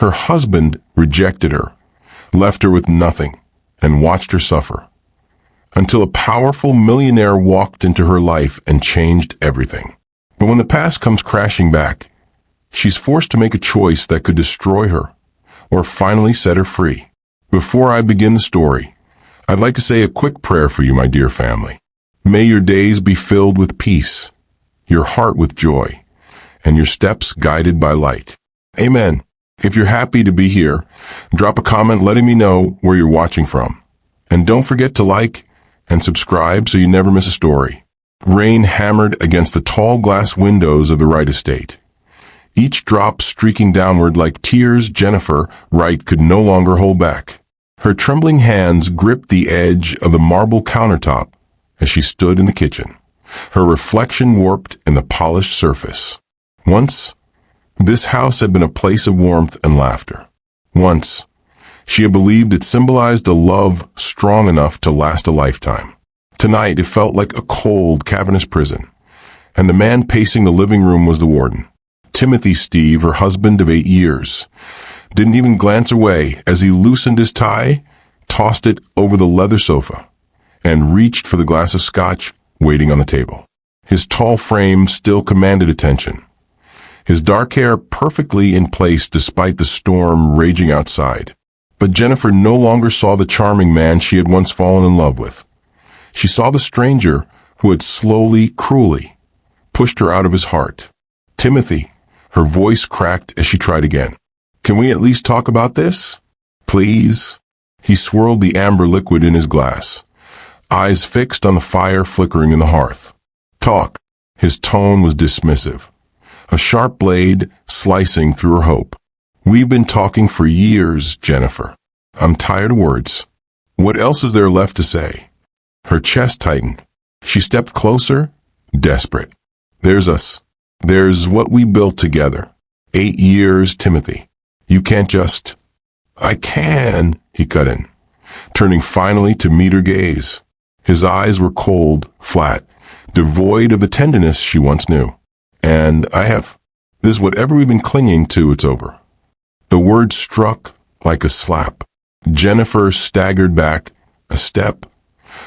Her husband rejected her, left her with nothing, and watched her suffer. Until a powerful millionaire walked into her life and changed everything. But when the past comes crashing back, she's forced to make a choice that could destroy her, or finally set her free. Before I begin the story, I'd like to say a quick prayer for you, my dear family. May your days be filled with peace, your heart with joy, and your steps guided by light. Amen. If you're happy to be here, drop a comment letting me know where you're watching from. And don't forget to like and subscribe so you never miss a story. Rain hammered against the tall glass windows of the Wright estate. Each drop streaking downward like tears Jennifer Wright could no longer hold back. Her trembling hands gripped the edge of the marble countertop as she stood in the kitchen, her reflection warped in the polished surface. Once, this house had been a place of warmth and laughter. Once, she had believed it symbolized a love strong enough to last a lifetime. Tonight, it felt like a cold, cavernous prison, and the man pacing the living room was the warden. Timothy Steve, her husband of 8 years, didn't even glance away as he loosened his tie, tossed it over the leather sofa, and reached for the glass of scotch waiting on the table. His tall frame still commanded attention, his dark hair perfectly in place despite the storm raging outside. But Jennifer no longer saw the charming man she had once fallen in love with. She saw the stranger who had slowly, cruelly pushed her out of his heart. Timothy, her voice cracked as she tried again. Can we at least talk about this? Please? He swirled the amber liquid in his glass, eyes fixed on the fire flickering in the hearth. Talk. His tone was dismissive, a sharp blade slicing through her hope. We've been talking for years, Jennifer. I'm tired of words. What else is there left to say? Her chest tightened. She stepped closer, desperate. There's us. There's what we built together. 8 years, Timothy. You can't just... I can, he cut in, turning finally to meet her gaze. His eyes were cold, flat, devoid of the tenderness she once knew. And I have. This, whatever we've been clinging to, it's over. The word struck like a slap. Jennifer staggered back a step,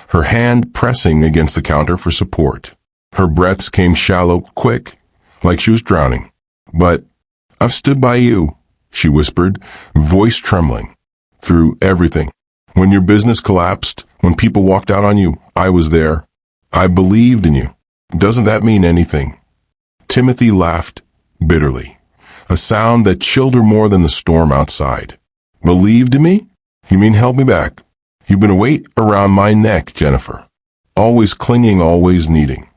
her hand pressing against the counter for support. Her breaths came shallow, quick, like she was drowning. But I've stood by you, she whispered, voice trembling. Through everything. When your business collapsed, when people walked out on you, I was there. I believed in you. Doesn't that mean anything? Timothy laughed bitterly, a sound that chilled her more than the storm outside. Believed in me? You mean held me back? You've been a weight around my neck, Jennifer. Always clinging, always needing.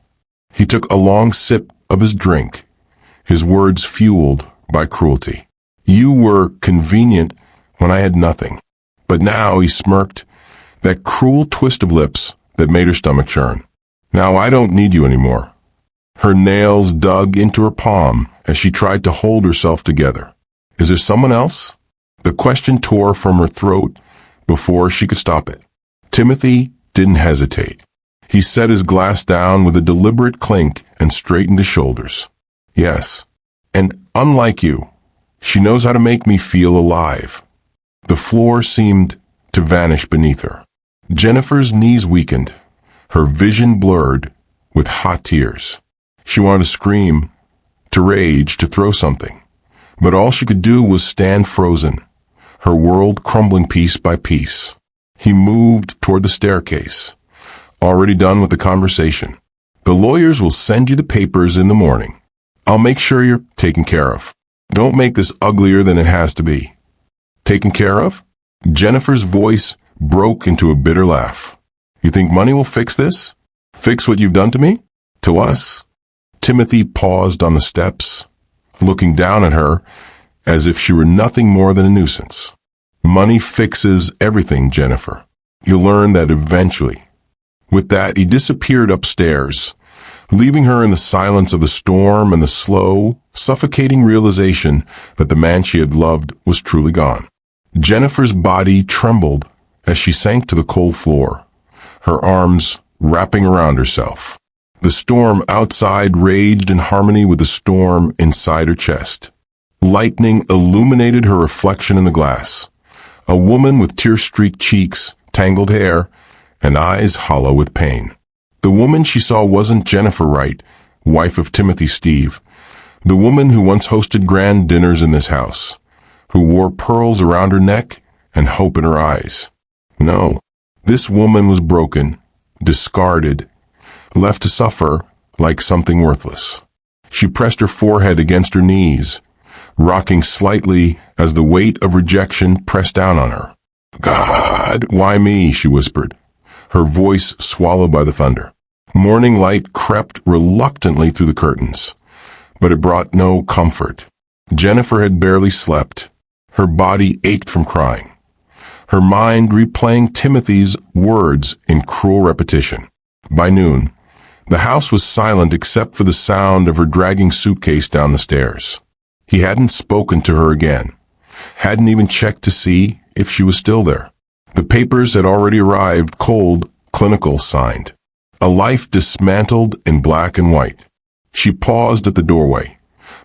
He took a long sip of his drink, his words fueled by cruelty. You were convenient when I had nothing. But now, he smirked, that cruel twist of lips that made her stomach churn. Now I don't need you anymore. Her nails dug into her palm as she tried to hold herself together. Is there someone else? The question tore from her throat before she could stop it. Timothy didn't hesitate. He set his glass down with a deliberate clink and straightened his shoulders. Yes, and unlike you, she knows how to make me feel alive. The floor seemed to vanish beneath her. Jennifer's knees weakened, her vision blurred with hot tears. She wanted to scream, to rage, to throw something. But all she could do was stand frozen, her world crumbling piece by piece. He moved toward the staircase, already done with the conversation. The lawyers will send you the papers in the morning. I'll make sure you're taken care of. Don't make this uglier than it has to be. Taken care of? Jennifer's voice broke into a bitter laugh. You think money will fix this? Fix what you've done to me? To us? Timothy paused on the steps, looking down at her as if she were nothing more than a nuisance. Money fixes everything, Jennifer. You'll learn that eventually. With that, he disappeared upstairs, leaving her in the silence of the storm and the slow, suffocating realization that the man she had loved was truly gone. Jennifer's body trembled as she sank to the cold floor, her arms wrapping around herself. The storm outside raged in harmony with the storm inside her chest. Lightning illuminated her reflection in the glass. A woman with tear-streaked cheeks, tangled hair, and eyes hollow with pain. The woman she saw wasn't Jennifer Wright, wife of Timothy Steve, the woman who once hosted grand dinners in this house, who wore pearls around her neck and hope in her eyes. No, this woman was broken, discarded, left to suffer like something worthless. She pressed her forehead against her knees, rocking slightly as the weight of rejection pressed down on her. "God, why me?" she whispered, her voice swallowed by the thunder. Morning light crept reluctantly through the curtains, but it brought no comfort. Jennifer had barely slept. Her body ached from crying, her mind replaying Timothy's words in cruel repetition. By noon, the house was silent except for the sound of her dragging suitcase down the stairs. He hadn't spoken to her again, hadn't even checked to see if she was still there. The papers had already arrived, cold, clinical, signed. A life dismantled in black and white. She paused at the doorway,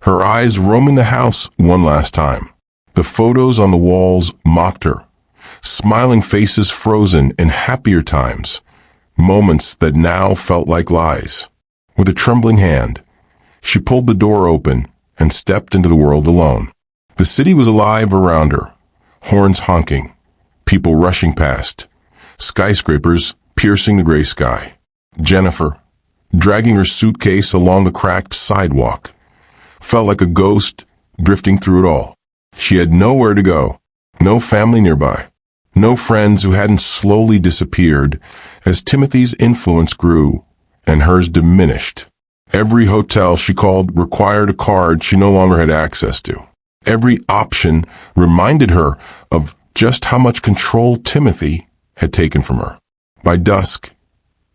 her eyes roaming the house one last time. The photos on the walls mocked her, smiling faces frozen in happier times, moments that now felt like lies. With a trembling hand, she pulled the door open and stepped into the world alone. The city was alive around her, horns honking, people rushing past, skyscrapers piercing the gray sky. Jennifer, dragging her suitcase along the cracked sidewalk, felt like a ghost drifting through it all. She had nowhere to go, no family nearby, no friends who hadn't slowly disappeared as Timothy's influence grew and hers diminished. Every hotel she called required a card she no longer had access to. Every option reminded her of just how much control Timothy had taken from her. By dusk,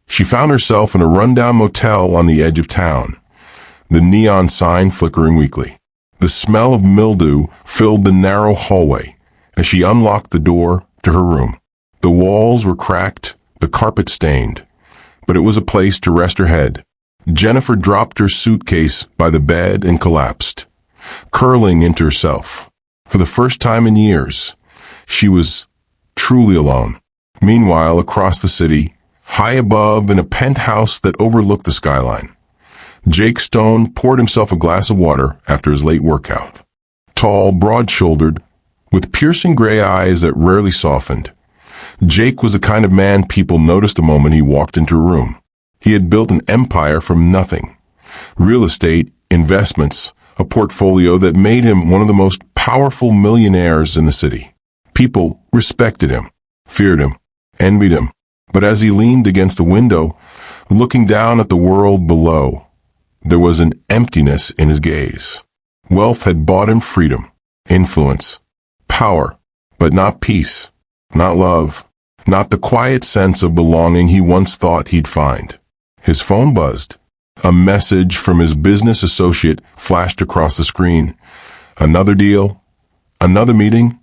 she found herself in a rundown motel on the edge of town, the neon sign flickering weakly. The smell of mildew filled the narrow hallway as she unlocked the door to her room. The walls were cracked, the carpet stained, but it was a place to rest her head. Jennifer dropped her suitcase by the bed and collapsed, curling into herself. For the first time in years, she was truly alone. Meanwhile, across the city, high above in a penthouse that overlooked the skyline, Jake Stone poured himself a glass of water after his late workout. Tall, broad-shouldered, with piercing gray eyes that rarely softened, Jake was the kind of man people noticed the moment he walked into a room. He had built an empire from nothing. Real estate, investments, a portfolio that made him one of the most powerful millionaires in the city. People respected him, feared him, envied him. But as he leaned against the window, looking down at the world below, there was an emptiness in his gaze. Wealth had bought him freedom, influence, power, but not peace, not love, not the quiet sense of belonging he once thought he'd find. His phone buzzed. A message from his business associate flashed across the screen. Another deal, another meeting,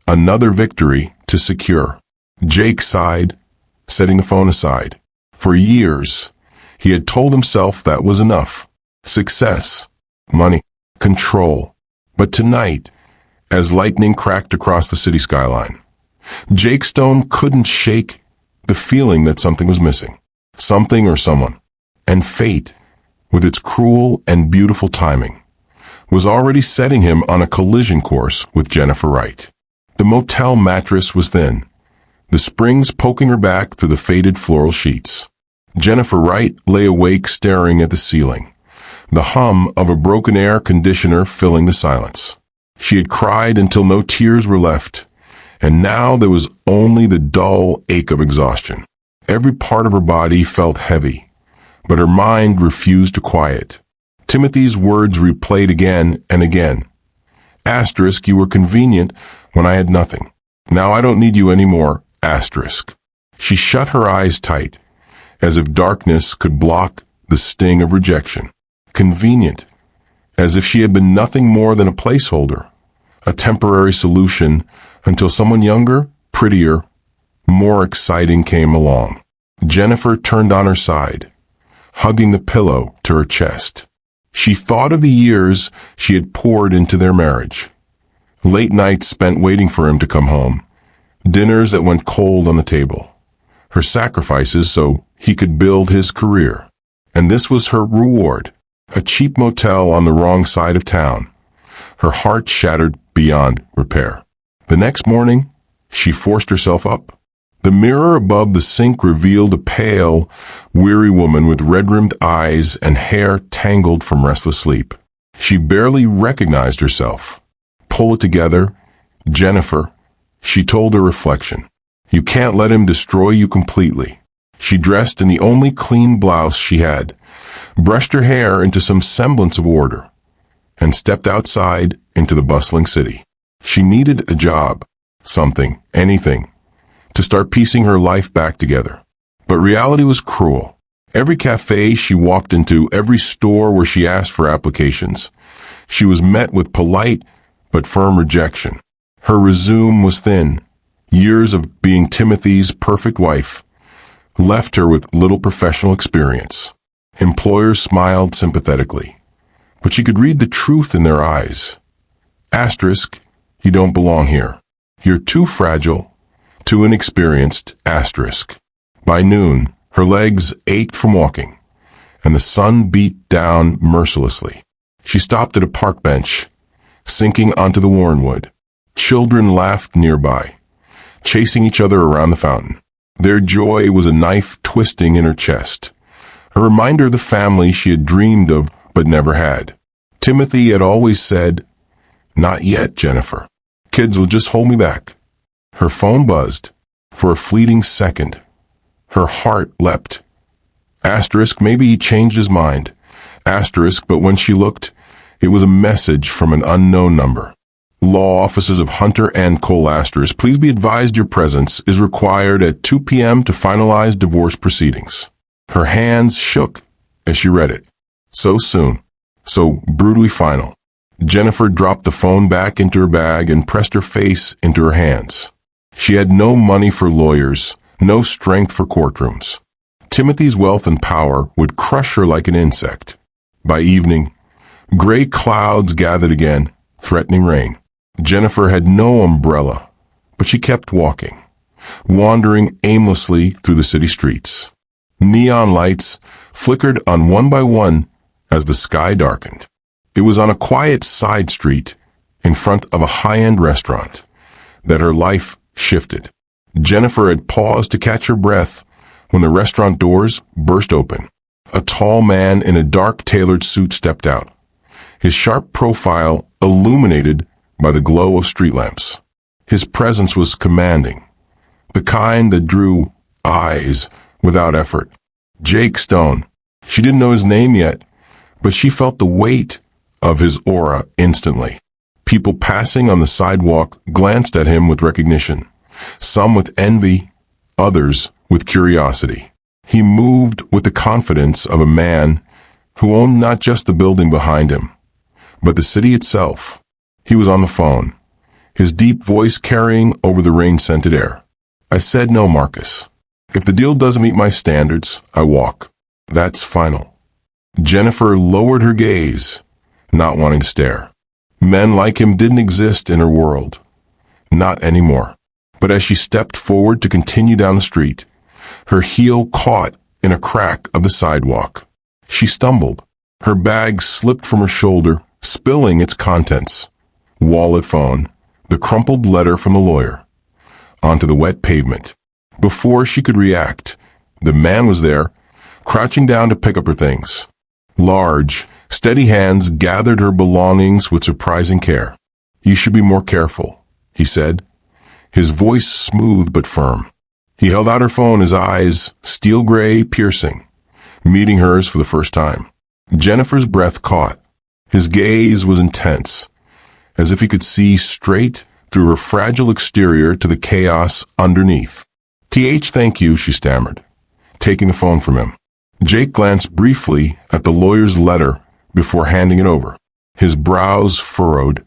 another victory to secure. Jake sighed, setting the phone aside. For years, he had told himself that was enough. Success, money, control. But tonight, as lightning cracked across the city skyline, Jake Stone couldn't shake the feeling that something was missing. Something or someone. And fate, with its cruel and beautiful timing, was already setting him on a collision course with Jennifer Wright. The motel mattress was thin, the springs poking her back through the faded floral sheets. Jennifer Wright lay awake staring at the ceiling, the hum of a broken air conditioner filling the silence. She had cried until no tears were left, and now there was only the dull ache of exhaustion. Every part of her body felt heavy, but her mind refused to quiet. Timothy's words replayed again and again. Asterisk, you were convenient when I had nothing. Now I don't need you anymore. Asterisk. She shut her eyes tight, as if darkness could block the sting of rejection. Convenient, as if she had been nothing more than a placeholder, a temporary solution until someone younger, prettier, more exciting came along. Jennifer turned on her side, hugging the pillow to her chest. She thought of the years she had poured into their marriage. Late nights spent waiting for him to come home. Dinners that went cold on the table. Her sacrifices so he could build his career. And this was her reward. A cheap motel on the wrong side of town. Her heart shattered beyond repair. The next morning, she forced herself up. The mirror above the sink revealed a pale, weary woman with red-rimmed eyes and hair tangled from restless sleep. She barely recognized herself. Pull it together, Jennifer, she told her reflection. You can't let him destroy you completely. She dressed in the only clean blouse she had, brushed her hair into some semblance of order, and stepped outside into the bustling city. She needed a job, something, anything, to start piecing her life back together. But reality was cruel. Every cafe she walked into, every store where she asked for applications, she was met with polite but firm rejection. Her resume was thin. Years of being Timothy's perfect wife left her with little professional experience. Employers smiled sympathetically, but she could read the truth in their eyes. Asterisk, you don't belong here. You're too fragile, too inexperienced, asterisk. By noon, her legs ached from walking, and the sun beat down mercilessly. She stopped at a park bench, sinking onto the wormwood. Children laughed nearby, chasing each other around the fountain. Their joy was a knife twisting in her chest, a reminder of the family she had dreamed of but never had. Timothy had always said, "Not yet, Jennifer. Kids will just hold me back." Her phone buzzed. For a fleeting second, her heart leapt. Asterisk, maybe he changed his mind. Asterisk, but when she looked, it was a message from an unknown number. Law offices of Hunter and Cole Asterisk, please be advised your presence is required at 2 p.m. to finalize divorce proceedings. Her hands shook as she read it. So soon, so brutally final. Jennifer dropped the phone back into her bag and pressed her face into her hands. She had no money for lawyers, no strength for courtrooms. Timothy's wealth and power would crush her like an insect. By evening, gray clouds gathered again, threatening rain. Jennifer had no umbrella, but she kept walking, wandering aimlessly through the city streets. Neon lights flickered on one by one as the sky darkened. It was on a quiet side street in front of a high-end restaurant that her life shifted. Jennifer had paused to catch her breath when the restaurant doors burst open. A tall man in a dark tailored suit stepped out, his sharp profile illuminated by the glow of street lamps. His presence was commanding, the kind that drew eyes without effort. Jake Stone. She didn't know his name yet, but she felt the weight of his aura instantly. People passing on the sidewalk glanced at him with recognition, some with envy, others with curiosity. He moved with the confidence of a man who owned not just the building behind him, but the city itself. He was on the phone, his deep voice carrying over the rain-scented air. I said no, Marcus. If the deal doesn't meet my standards, I walk. That's final. Jennifer lowered her gaze, not wanting to stare. Men like him didn't exist in her world. Not anymore. But as she stepped forward to continue down the street, her heel caught in a crack of the sidewalk. She stumbled. Her bag slipped from her shoulder, spilling its contents. Wallet, phone, the crumpled letter from the lawyer, onto the wet pavement. Before she could react, the man was there, crouching down to pick up her things. Large, steady hands gathered her belongings with surprising care. You should be more careful, he said, his voice smooth but firm. He held out her phone, his eyes steel gray, piercing, meeting hers for the first time. Jennifer's breath caught. His gaze was intense, as if he could see straight through her fragile exterior to the chaos underneath. Thank you, she stammered, taking the phone from him. Jake glanced briefly at the lawyer's letter before handing it over. His brows furrowed,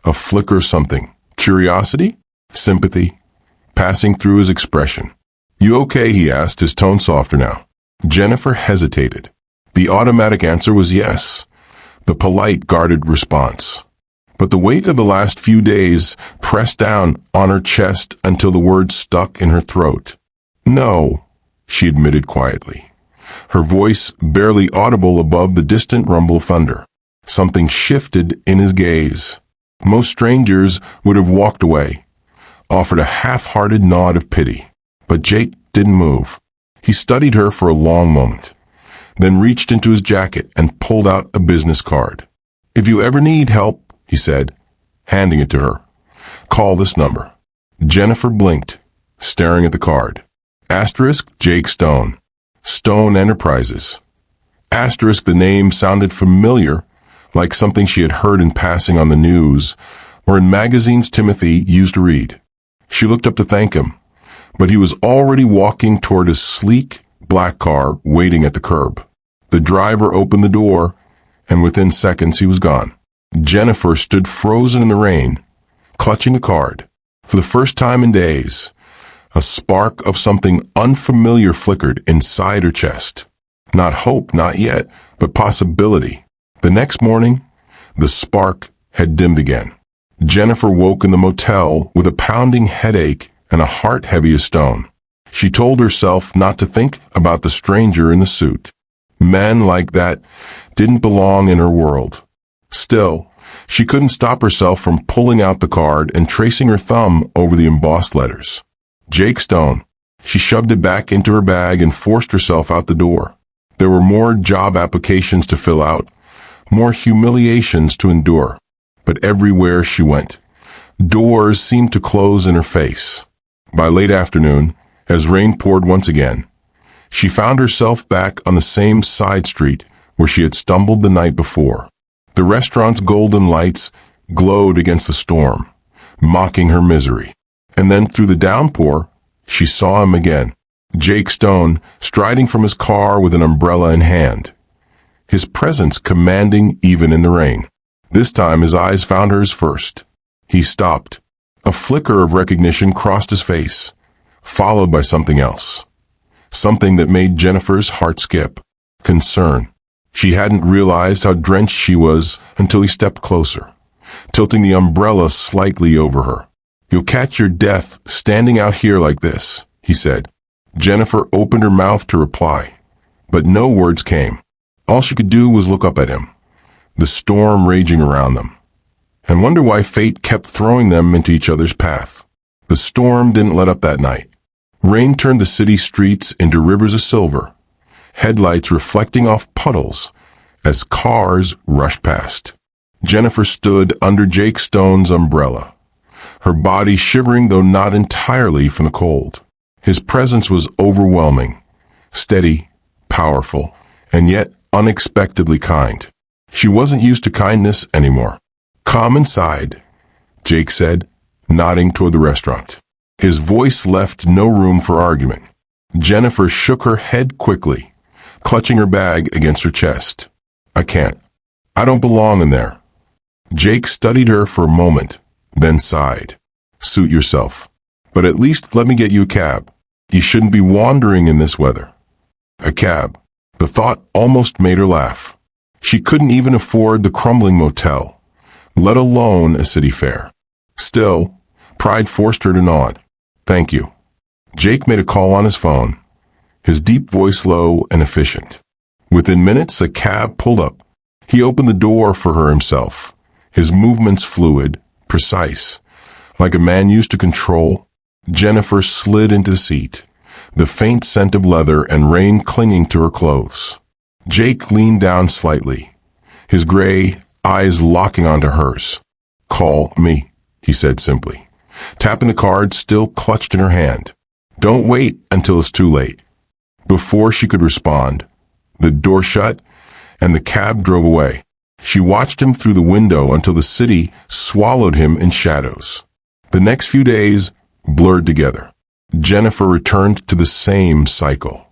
a flicker of something. Curiosity? Sympathy? Passing through his expression. You okay? He asked, his tone softer now. Jennifer hesitated. The automatic answer was yes, the polite, guarded response. But the weight of the last few days pressed down on her chest until the words stuck in her throat. "No," she admitted quietly, her voice barely audible above the distant rumble of thunder. Something shifted in his gaze. Most strangers would have walked away, offered a half-hearted nod of pity. But Jake didn't move. He studied her for a long moment, then reached into his jacket and pulled out a business card. "If you ever need help," he said, handing it to her, "call this number." Jennifer blinked, staring at the card. Asterisk Jake Stone. Stone Enterprises. Asterisk, the name sounded familiar, like something she had heard in passing on the news or in magazines Timothy used to read. She looked up to thank him, but he was already walking toward a sleek, black car waiting at the curb. The driver opened the door, and within seconds he was gone. Jennifer stood frozen in the rain, clutching the card. For the first time in days, a spark of something unfamiliar flickered inside her chest. Not hope, not yet, but possibility. The next morning, the spark had dimmed again. Jennifer woke in the motel with a pounding headache and a heart heavy as stone. She told herself not to think about the stranger in the suit. Men like that didn't belong in her world. Still, she couldn't stop herself from pulling out the card and tracing her thumb over the embossed letters. Jake Stone. She shoved it back into her bag and forced herself out the door. There were more job applications to fill out, more humiliations to endure. But everywhere she went, doors seemed to close in her face. By late afternoon, as rain poured once again, she found herself back on the same side street where she had stumbled the night before. The restaurant's golden lights glowed against the storm, mocking her misery. And then through the downpour, she saw him again. Jake Stone, striding from his car with an umbrella in hand, his presence commanding even in the rain. This time his eyes found hers first. He stopped. A flicker of recognition crossed his face, followed by something else. Something that made Jennifer's heart skip. Concern. She hadn't realized how drenched she was until he stepped closer, tilting the umbrella slightly over her. "You'll catch your death standing out here like this," he said. Jennifer opened her mouth to reply, but no words came. All she could do was look up at him, the storm raging around them, and wonder why fate kept throwing them into each other's path. The storm didn't let up that night. Rain turned the city streets into rivers of silver, headlights reflecting off puddles as cars rushed past. Jennifer stood under Jake Stone's umbrella, her body shivering though not entirely from the cold. His presence was overwhelming, steady, powerful, and yet unexpectedly kind. She wasn't used to kindness anymore. "Come inside," Jake said, nodding toward the restaurant. His voice left no room for argument. Jennifer shook her head quickly, clutching her bag against her chest. "I can't. I don't belong in there." Jake studied her for a moment, then sighed. "Suit yourself. But at least let me get you a cab. You shouldn't be wandering in this weather." A cab. The thought almost made her laugh. She couldn't even afford the crumbling motel, let alone a city fare. Still, pride forced her to nod. "Thank you." Jake made a call on his phone, his deep voice low and efficient. Within minutes, a cab pulled up. He opened the door for her himself, his movements fluid, precise, like a man used to control. Jennifer slid into the seat, the faint scent of leather and rain clinging to her clothes. Jake leaned down slightly, his gray eyes locking onto hers. "Call me," he said simply, tapping the card still clutched in her hand. "Don't wait until it's too late." Before she could respond, the door shut and the cab drove away. She watched him through the window until the city swallowed him in shadows. The next few days blurred together. Jennifer returned to the same cycle.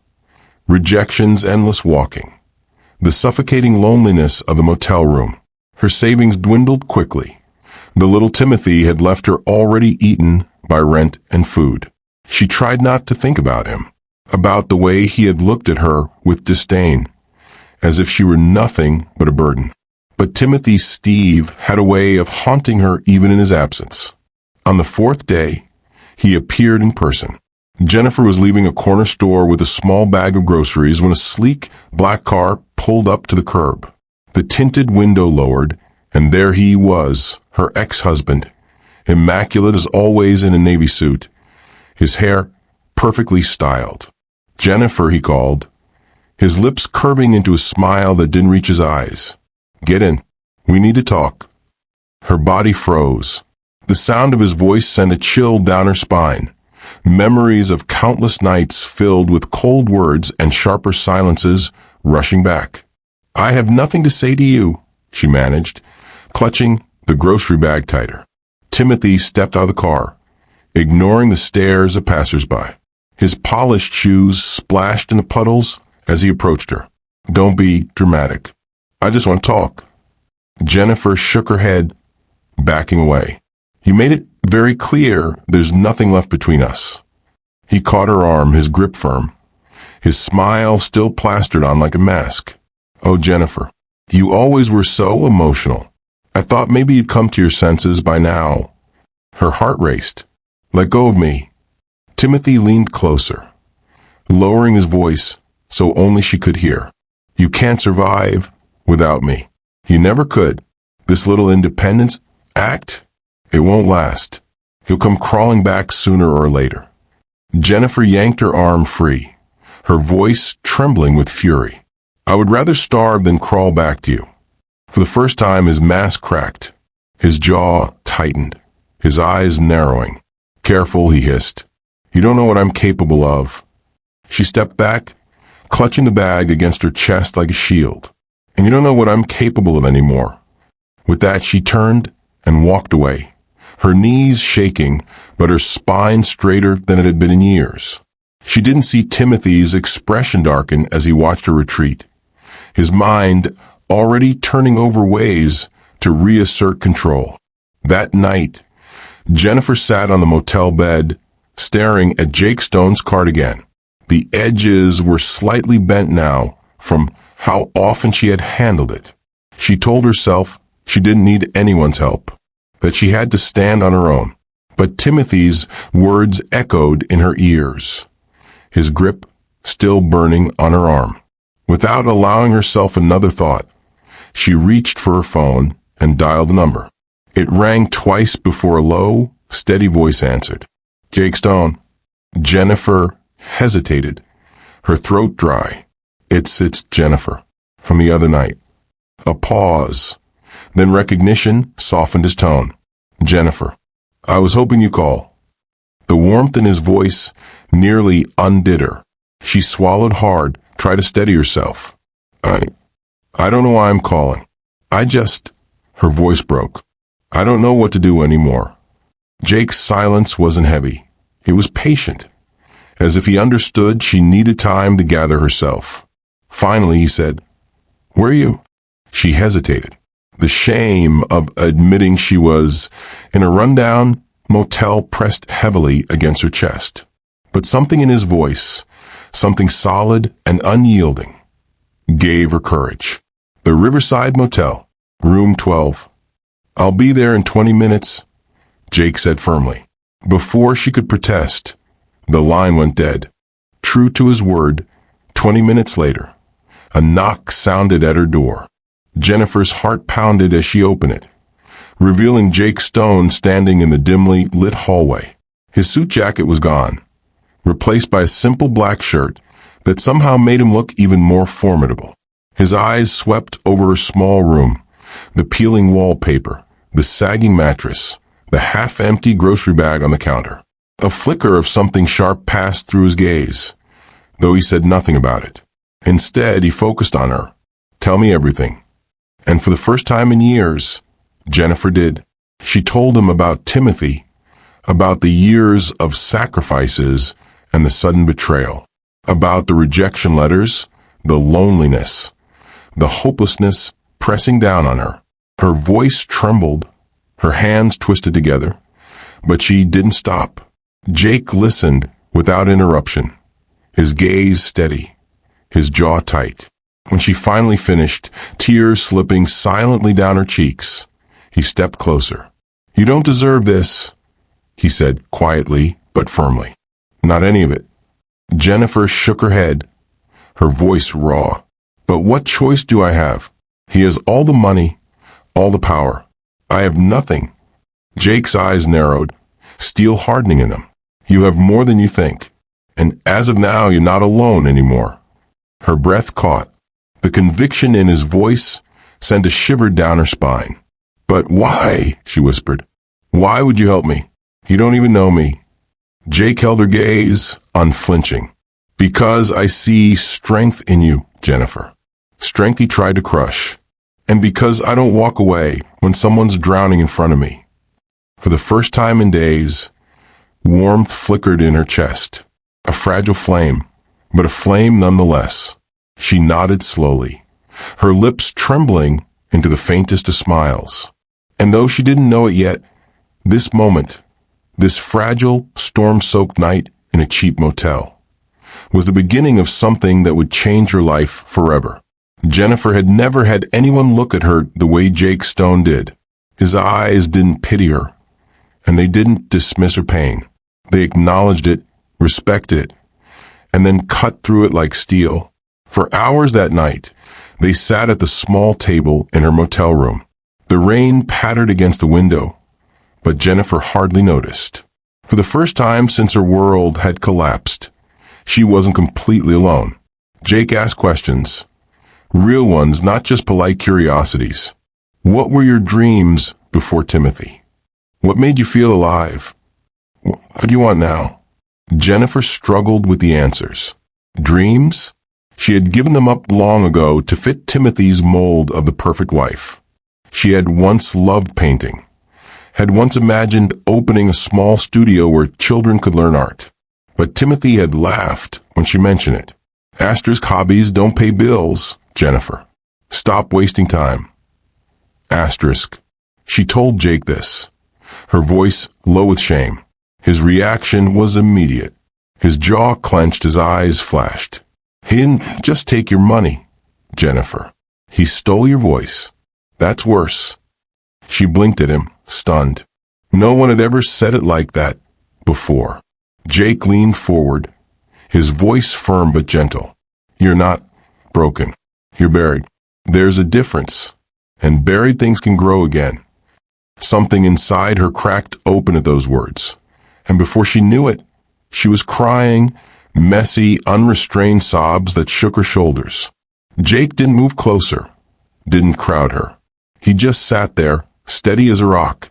Rejections, endless walking, the suffocating loneliness of the motel room. Her savings dwindled quickly. The little Timothy had left her already eaten by rent and food. She tried not to think about him, about the way he had looked at her with disdain, as if she were nothing but a burden. But Timothy Steve had a way of haunting her even in his absence. On the fourth day, he appeared in person. Jennifer was leaving a corner store with a small bag of groceries when a sleek, black car pulled up to the curb. The tinted window lowered, and there he was, her ex-husband, immaculate as always in a navy suit, his hair perfectly styled. "Jennifer," he called, his lips curving into a smile that didn't reach his eyes. "Get in. We need to talk." Her body froze. The sound of his voice sent a chill down her spine. Memories of countless nights filled with cold words and sharper silences rushing back. "I have nothing to say to you," she managed, clutching the grocery bag tighter. Timothy stepped out of the car, ignoring the stares of passers-by. His polished shoes splashed in the puddles as he approached her. "Don't be dramatic. I just want to talk." Jennifer shook her head, backing away. "You made it very clear there's nothing left between us." He caught her arm, his grip firm, his smile still plastered on like a mask. "Oh, Jennifer, you always were so emotional. I thought maybe you'd come to your senses by now." Her heart raced. "Let go of me." Timothy leaned closer, lowering his voice so only she could hear. "You can't survive without me. You never could. This little independence act, it won't last. He'll come crawling back sooner or later." Jennifer yanked her arm free, her voice trembling with fury. "I would rather starve than crawl back to you." For the first time, his mask cracked. His jaw tightened, his eyes narrowing. "Careful," he hissed. "You don't know what I'm capable of." She stepped back, clutching the bag against her chest like a shield. "And you don't know what I'm capable of anymore." With that, she turned and walked away, her knees shaking, but her spine straighter than it had been in years. She didn't see Timothy's expression darken as he watched her retreat, his mind already turning over ways to reassert control. That night, Jennifer sat on the motel bed, staring at Jake Stone's cardigan. The edges were slightly bent now from how often she had handled it. She told herself she didn't need anyone's help, that she had to stand on her own. But Timothy's words echoed in her ears, his grip still burning on her arm. Without allowing herself another thought, she reached for her phone and dialed the number. It rang twice before a low, steady voice answered. "Jake Stone." Jennifer hesitated, her throat dry. It's Jennifer, from the other night." A pause, then recognition softened his tone. "Jennifer, I was hoping you'd call." The warmth in his voice nearly undid her. She swallowed hard, tried to steady herself. I don't know why I'm calling. Her voice broke. "I don't know what to do anymore." Jake's silence wasn't heavy. It was patient, as if he understood she needed time to gather herself. Finally, he said, "Where are you?" She hesitated. The shame of admitting she was in a rundown motel pressed heavily against her chest. But something in his voice, something solid and unyielding, gave her courage. "The Riverside Motel, room 12. I'll be there in 20 minutes, Jake said firmly. Before she could protest, the line went dead. True to his word, 20 minutes later, a knock sounded at her door. Jennifer's heart pounded as she opened it, revealing Jake Stone standing in the dimly lit hallway. His suit jacket was gone, replaced by a simple black shirt that somehow made him look even more formidable. His eyes swept over her small room, the peeling wallpaper, the sagging mattress, the half-empty grocery bag on the counter. A flicker of something sharp passed through his gaze, though he said nothing about it. Instead, he focused on her. "Tell me everything." And for the first time in years, Jennifer did. She told him about Timothy, about the years of sacrifices and the sudden betrayal, about the rejection letters, the loneliness, the hopelessness pressing down on her. Her voice trembled, her hands twisted together, but she didn't stop. Jake listened without interruption, his gaze steady, his jaw tight. When she finally finished, tears slipping silently down her cheeks, he stepped closer. "You don't deserve this," he said quietly but firmly. "Not any of it." Jennifer shook her head, her voice raw. "But what choice do I have? He has all the money, all the power. I have nothing." Jake's eyes narrowed, steel hardening in them. "You have more than you think. And as of now, you're not alone anymore." Her breath caught. The conviction in his voice sent a shiver down her spine. "But why?" she whispered. "Why would you help me? You don't even know me." Jake held her gaze, unflinching. "Because I see strength in you, Jennifer. Strength he tried to crush. And because I don't walk away when someone's drowning in front of me." For the first time in days, warmth flickered in her chest. A fragile flame, but a flame nonetheless. She nodded slowly, her lips trembling into the faintest of smiles. And though she didn't know it yet, this moment, this fragile, storm-soaked night in a cheap motel, was the beginning of something that would change her life forever. Jennifer had never had anyone look at her the way Jake Stone did. His eyes didn't pity her, and they didn't dismiss her pain. They acknowledged it, respected it, and then cut through it like steel. For hours that night, they sat at the small table in her motel room. The rain pattered against the window, but Jennifer hardly noticed. For the first time since her world had collapsed, she wasn't completely alone. Jake asked questions. Real ones, not just polite curiosities. What were your dreams before Timothy? What made you feel alive? What do you want now? Jennifer struggled with the answers. Dreams? She had given them up long ago to fit Timothy's mold of the perfect wife. She had once loved painting, had once imagined opening a small studio where children could learn art. But Timothy had laughed when she mentioned it. Asterisk hobbies don't pay bills, Jennifer. Stop wasting time. Asterisk. She told Jake this, her voice low with shame. His reaction was immediate. His jaw clenched, his eyes flashed. He didn't just take your money, Jennifer. He stole your voice. That's worse. She blinked at him, stunned. No one had ever said it like that before. Jake leaned forward, his voice firm but gentle. You're not broken. You're buried. There's a difference, and buried things can grow again. Something inside her cracked open at those words, and before she knew it, she was crying, messy, unrestrained sobs that shook her shoulders. Jake didn't move closer, didn't crowd her. He just sat there, steady as a rock,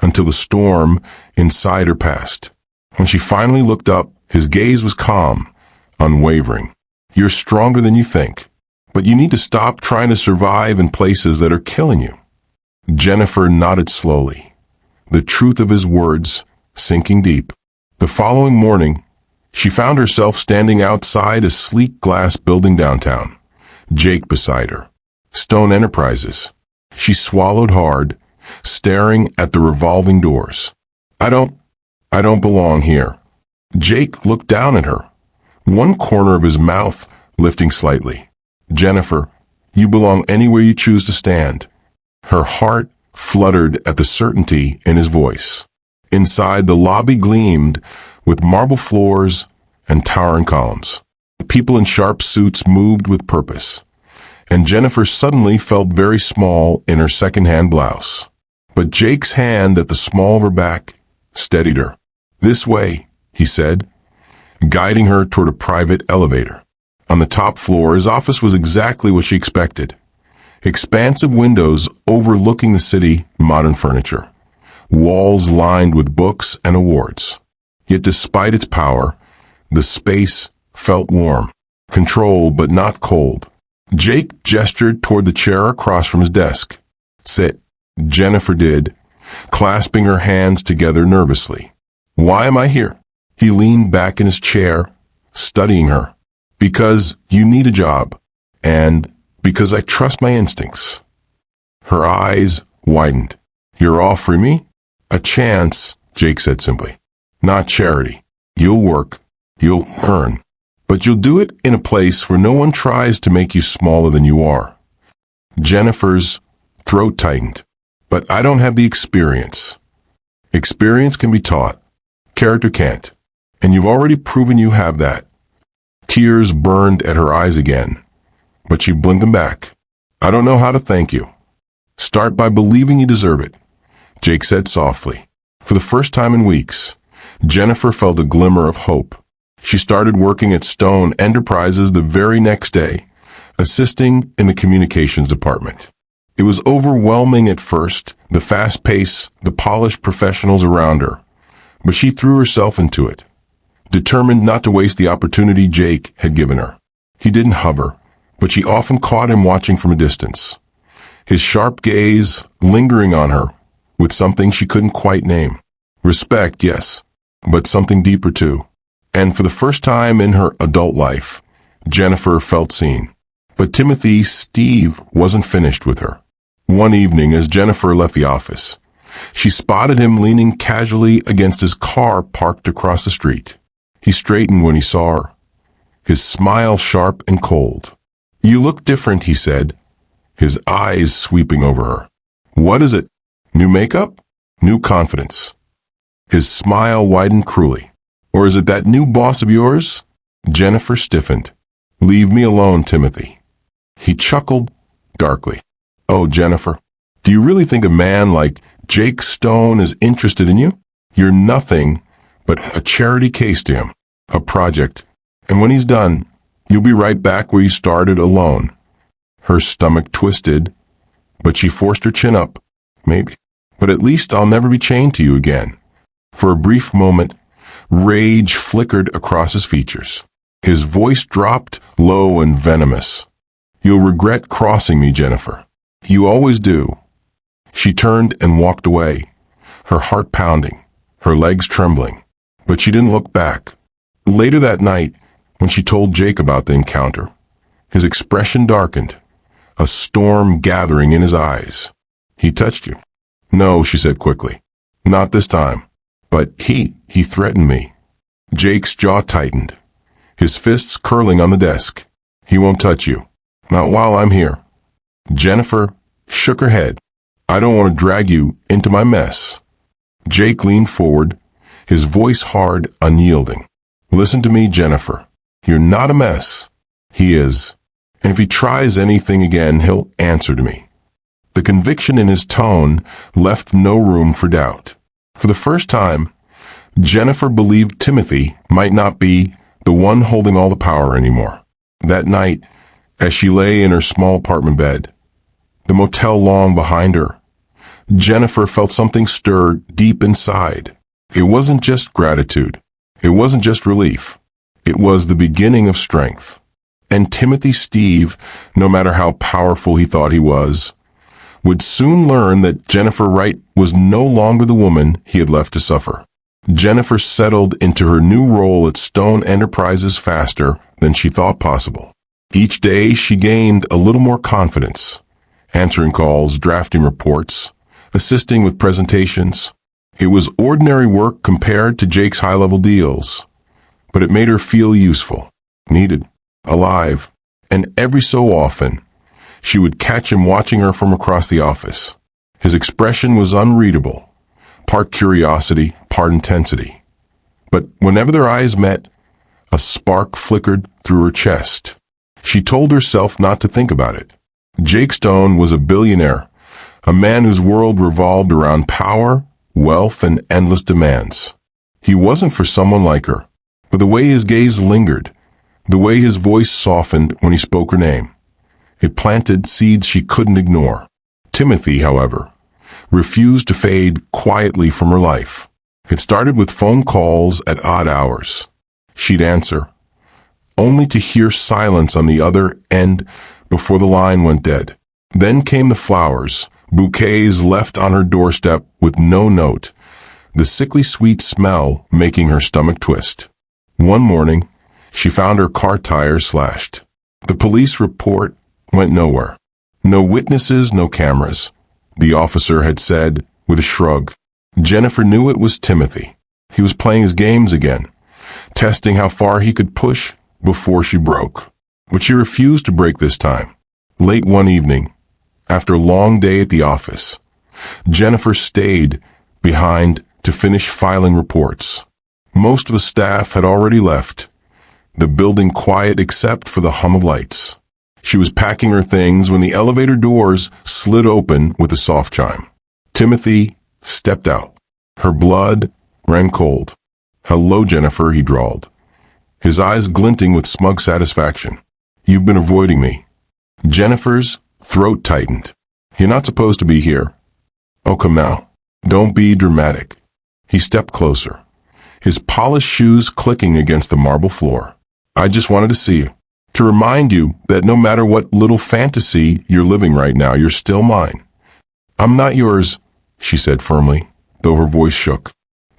until the storm inside her passed. When she finally looked up, his gaze was calm, unwavering. You're stronger than you think, but you need to stop trying to survive in places that are killing you. Jennifer nodded slowly, the truth of his words sinking deep. The following morning, she found herself standing outside a sleek glass building downtown, Jake beside her. Stone Enterprises. She swallowed hard, staring at the revolving doors. I don't belong here. Jake looked down at her, one corner of his mouth lifting slightly. Jennifer, you belong anywhere you choose to stand. Her heart fluttered at the certainty in his voice. Inside, the lobby gleamed with marble floors and towering columns. People in sharp suits moved with purpose, and Jennifer suddenly felt very small in her second-hand blouse. But Jake's hand at the small of her back steadied her. This way, he said, guiding her toward a private elevator. On the top floor, his office was exactly what she expected. Expansive windows overlooking the city, modern furniture. Walls lined with books and awards. Yet despite its power, the space felt warm, controlled but not cold. Jake gestured toward the chair across from his desk. Sit. Jennifer did, clasping her hands together nervously. Why am I here? He leaned back in his chair, studying her. Because you need a job, and because I trust my instincts. Her eyes widened. You're offering me? A chance, Jake said simply. Not charity. You'll work. You'll earn. But you'll do it in a place where no one tries to make you smaller than you are. Jennifer's throat tightened. But I don't have the experience. Experience can be taught. Character can't. And you've already proven you have that. Tears burned at her eyes again, but she blinked them back. I don't know how to thank you. Start by believing you deserve it, Jake said softly. For the first time in weeks, Jennifer felt a glimmer of hope. She started working at Stone Enterprises the very next day, assisting in the communications department. It was overwhelming at first, the fast pace, the polished professionals around her, but she threw herself into it, determined not to waste the opportunity Jake had given her. He didn't hover, but she often caught him watching from a distance, his sharp gaze lingering on her with something she couldn't quite name. Respect, yes, but something deeper too. And for the first time in her adult life, Jennifer felt seen. But Timothy Steve wasn't finished with her. One evening, as Jennifer left the office, she spotted him leaning casually against his car parked across the street. He straightened when he saw her, his smile sharp and cold. You look different, he said, his eyes sweeping over her. What is it? New makeup? New confidence? His smile widened cruelly. Or is it that new boss of yours? Jennifer stiffened. Leave me alone, Timothy. He chuckled darkly. Oh, Jennifer, do you really think a man like Jake Stone is interested in you? You're nothing but a charity case to him, a project. And when he's done, you'll be right back where you started, alone. Her stomach twisted, but she forced her chin up. Maybe. But at least I'll never be chained to you again. For a brief moment, rage flickered across his features. His voice dropped, low and venomous. You'll regret crossing me, Jennifer. You always do. She turned and walked away, her heart pounding, her legs trembling. But she didn't look back. Later that night, when she told Jake about the encounter, his expression darkened, a storm gathering in his eyes. He touched you? No, she said quickly. Not this time. But he threatened me. Jake's jaw tightened, his fists curling on the desk. He won't touch you. Not while I'm here. Jennifer shook her head. I don't want to drag you into my mess. Jake leaned forward, his voice hard, unyielding. Listen to me, Jennifer. You're not a mess. He is. And if he tries anything again, he'll answer to me. The conviction in his tone left no room for doubt. For the first time, Jennifer believed Timothy might not be the one holding all the power anymore. That night, as she lay in her small apartment bed, the motel lawn behind her, Jennifer felt something stir deep inside. It wasn't just gratitude. It wasn't just relief. It was the beginning of strength. And Timothy Steve, no matter how powerful he thought he was, would soon learn that Jennifer Wright was no longer the woman he had left to suffer. Jennifer settled into her new role at Stone Enterprises faster than she thought possible. Each day she gained a little more confidence, answering calls, drafting reports, assisting with presentations. It was ordinary work compared to Jake's high-level deals, but it made her feel useful, needed, alive, and every so often, she would catch him watching her from across the office. His expression was unreadable, part curiosity, part intensity. But whenever their eyes met, a spark flickered through her chest. She told herself not to think about it. Jake Stone was a billionaire, a man whose world revolved around power, wealth, and endless demands. He wasn't for someone like her, but the way his gaze lingered, the way his voice softened when he spoke her name, it planted seeds she couldn't ignore. Timothy, however, refused to fade quietly from her life. It started with phone calls at odd hours. She'd answer, only to hear silence on the other end before the line went dead. Then came the flowers, bouquets left on her doorstep with no note, the sickly sweet smell making her stomach twist. One morning, she found her car tires slashed. The police report went nowhere. No witnesses, no cameras, the officer had said with a shrug. Jennifer knew it was Timothy. He was playing his games again, testing how far he could push before she broke. But she refused to break this time. Late one evening, after a long day at the office, Jennifer stayed behind to finish filing reports. Most of the staff had already left, the building quiet except for the hum of lights. She was packing her things when the elevator doors slid open with a soft chime. Timothy stepped out. Her blood ran cold. "Hello, Jennifer," he drawled, his eyes glinting with smug satisfaction. "You've been avoiding me." Jennifer's throat tightened. "You're not supposed to be here." "Oh, come now. Don't be dramatic." He stepped closer, his polished shoes clicking against the marble floor. "I just wanted to see you, to remind you that no matter what little fantasy you're living right now, you're still mine." "I'm not yours," she said firmly, though her voice shook.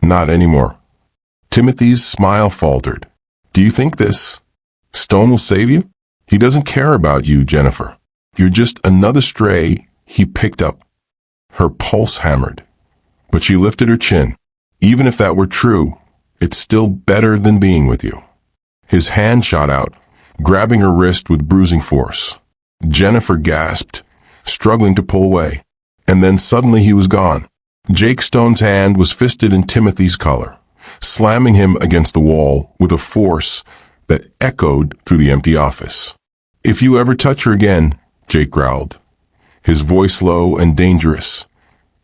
"Not anymore." Timothy's smile faltered. "Do you think this stone will save you?" "He doesn't care about you, Jennifer. You're just another stray he picked up." Her pulse hammered, but she lifted her chin. "Even if that were true, it's still better than being with you." His hand shot out, grabbing her wrist with bruising force. Jennifer gasped, struggling to pull away. And then suddenly he was gone. Jake Stone's hand was fisted in Timothy's collar, slamming him against the wall with a force that echoed through the empty office. "If you ever touch her again," Jake growled, his voice low and dangerous,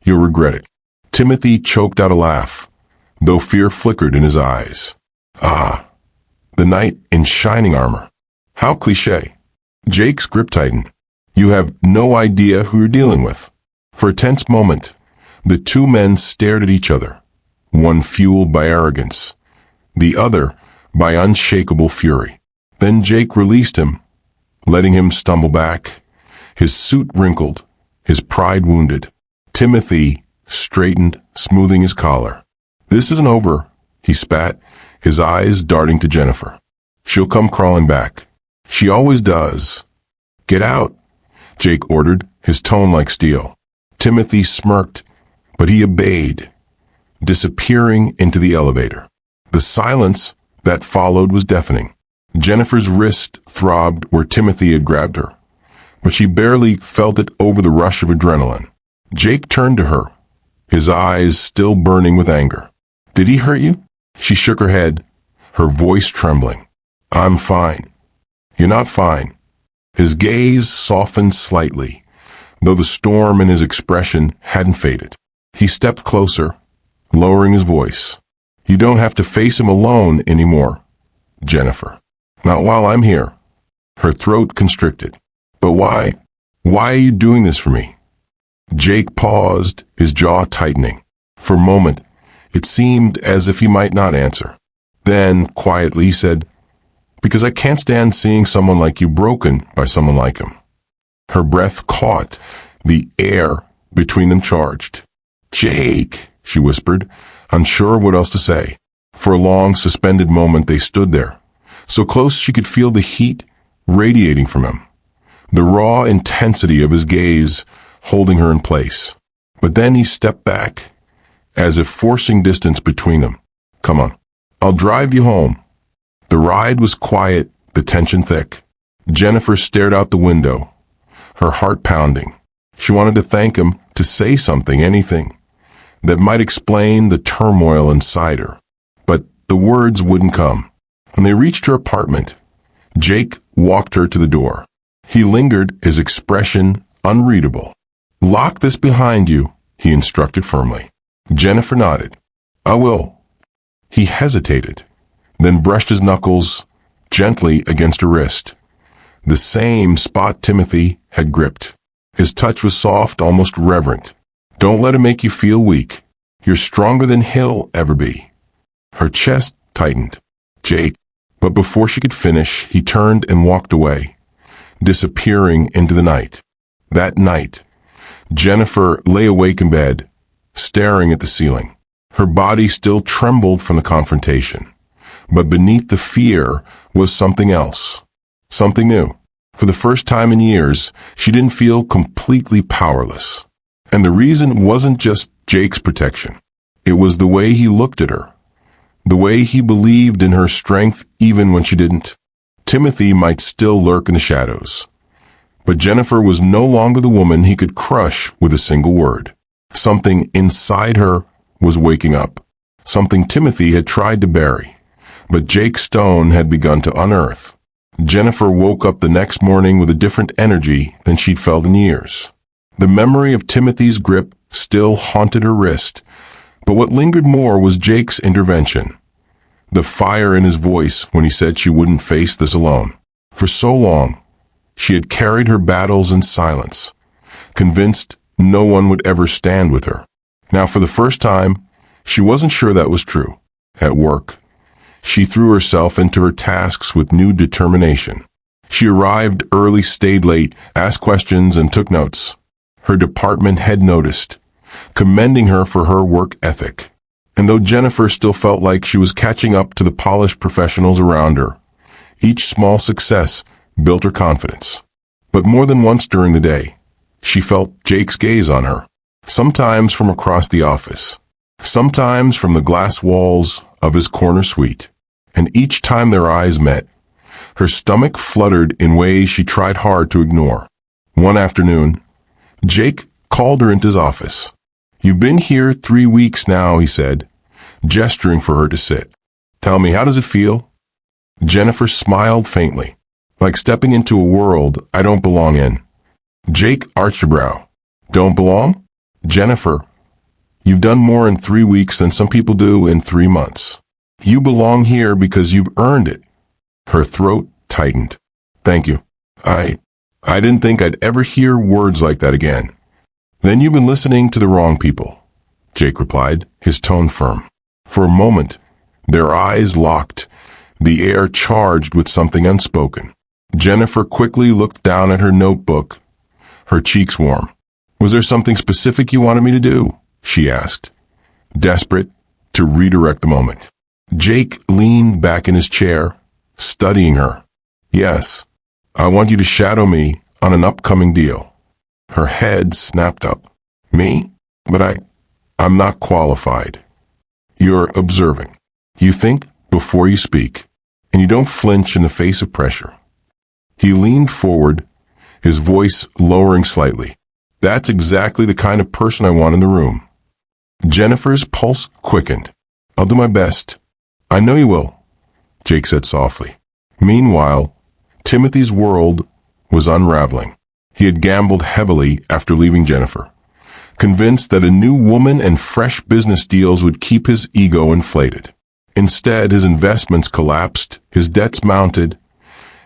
"you'll regret it." Timothy choked out a laugh, though fear flickered in his eyes. Ah, the knight in shining armor. How cliché. Jake's grip tightened. "You have no idea who you're dealing with." For a tense moment, the two men stared at each other, one fueled by arrogance, the other by unshakable fury. Then Jake released him, letting him stumble back, his suit wrinkled, his pride wounded. Timothy straightened, smoothing his collar. "This isn't over," he spat, his eyes darting to Jennifer. "She'll come crawling back. She always does." "Get out," Jake ordered, his tone like steel. Timothy smirked, but he obeyed, disappearing into the elevator. The silence that followed was deafening. Jennifer's wrist throbbed where Timothy had grabbed her, but she barely felt it over the rush of adrenaline. Jake turned to her, his eyes still burning with anger. "Did he hurt you?" She shook her head, her voice trembling. "I'm fine." "You're not fine." His gaze softened slightly, though the storm in his expression hadn't faded. He stepped closer, lowering his voice. "You don't have to face him alone anymore, Jennifer. Not while I'm here." Her throat constricted. "But why? Why are you doing this for me?" Jake paused, his jaw tightening. For a moment, it seemed as if he might not answer. Then, quietly, he said, "Because I can't stand seeing someone like you broken by someone like him." Her breath caught, the air between them charged. "Jake," she whispered, unsure what else to say. For a long, suspended moment they stood there, so close she could feel the heat radiating from him, the raw intensity of his gaze holding her in place. But then he stepped back, as if forcing distance between them. "Come on, I'll drive you home." The ride was quiet, the tension thick. Jennifer stared out the window, her heart pounding. She wanted to thank him, to say something, anything, that might explain the turmoil inside her. But the words wouldn't come. When they reached her apartment, Jake walked her to the door. He lingered, his expression unreadable. "Lock this behind you," he instructed firmly. Jennifer nodded. "I will." He hesitated, then brushed his knuckles gently against her wrist, the same spot Timothy had gripped. His touch was soft, almost reverent. "Don't let it make you feel weak. You're stronger than he'll ever be." Her chest tightened. "Jake." But before she could finish, he turned and walked away, disappearing into the night. That night, Jennifer lay awake in bed, staring at the ceiling. Her body still trembled from the confrontation, but beneath the fear was something else, something new. For the first time in years, she didn't feel completely powerless. And the reason wasn't just Jake's protection. It was the way he looked at her, the way he believed in her strength even when she didn't. Timothy might still lurk in the shadows. But Jennifer was no longer the woman he could crush with a single word. Something inside her was waking up. Something Timothy had tried to bury, but Jake Stone had begun to unearth. Jennifer woke up the next morning with a different energy than she'd felt in years. The memory of Timothy's grip still haunted her wrist, but what lingered more was Jake's intervention. The fire in his voice when he said she wouldn't face this alone. For so long, she had carried her battles in silence, convinced no one would ever stand with her. Now, for the first time, she wasn't sure that was true. At work, she threw herself into her tasks with new determination. She arrived early, stayed late, asked questions, and took notes. Her department head noticed, commending her for her work ethic. And though Jennifer still felt like she was catching up to the polished professionals around her, each small success built her confidence. But more than once during the day, she felt Jake's gaze on her, sometimes from across the office, sometimes from the glass walls of his corner suite. And each time their eyes met, her stomach fluttered in ways she tried hard to ignore. One afternoon, Jake called her into his office. "You've been here 3 weeks now," he said, gesturing for her to sit. "Tell me, how does it feel?" Jennifer smiled faintly, like stepping into a world I don't belong in. Jake arched a brow. "Don't belong?" "Jennifer, you've done more in 3 weeks than some people do in 3 months. You belong here because you've earned it." Her throat tightened. "Thank you. I didn't think I'd ever hear words like that again." "Then you've been listening to the wrong people," Jake replied, his tone firm. For a moment, their eyes locked, the air charged with something unspoken. Jennifer quickly looked down at her notebook, her cheeks warm. "Was there something specific you wanted me to do?" she asked, desperate to redirect the moment. Jake leaned back in his chair, studying her. "Yes, I want you to shadow me on an upcoming deal." Her head snapped up. "Me? But I'm not qualified." "You're observing. You think before you speak, and you don't flinch in the face of pressure." He leaned forward, his voice lowering slightly. "That's exactly the kind of person I want in the room." Jennifer's pulse quickened. "I'll do my best." "I know you will," Jake said softly. Meanwhile, Timothy's world was unraveling. He had gambled heavily after leaving Jennifer, convinced that a new woman and fresh business deals would keep his ego inflated. Instead, his investments collapsed, his debts mounted,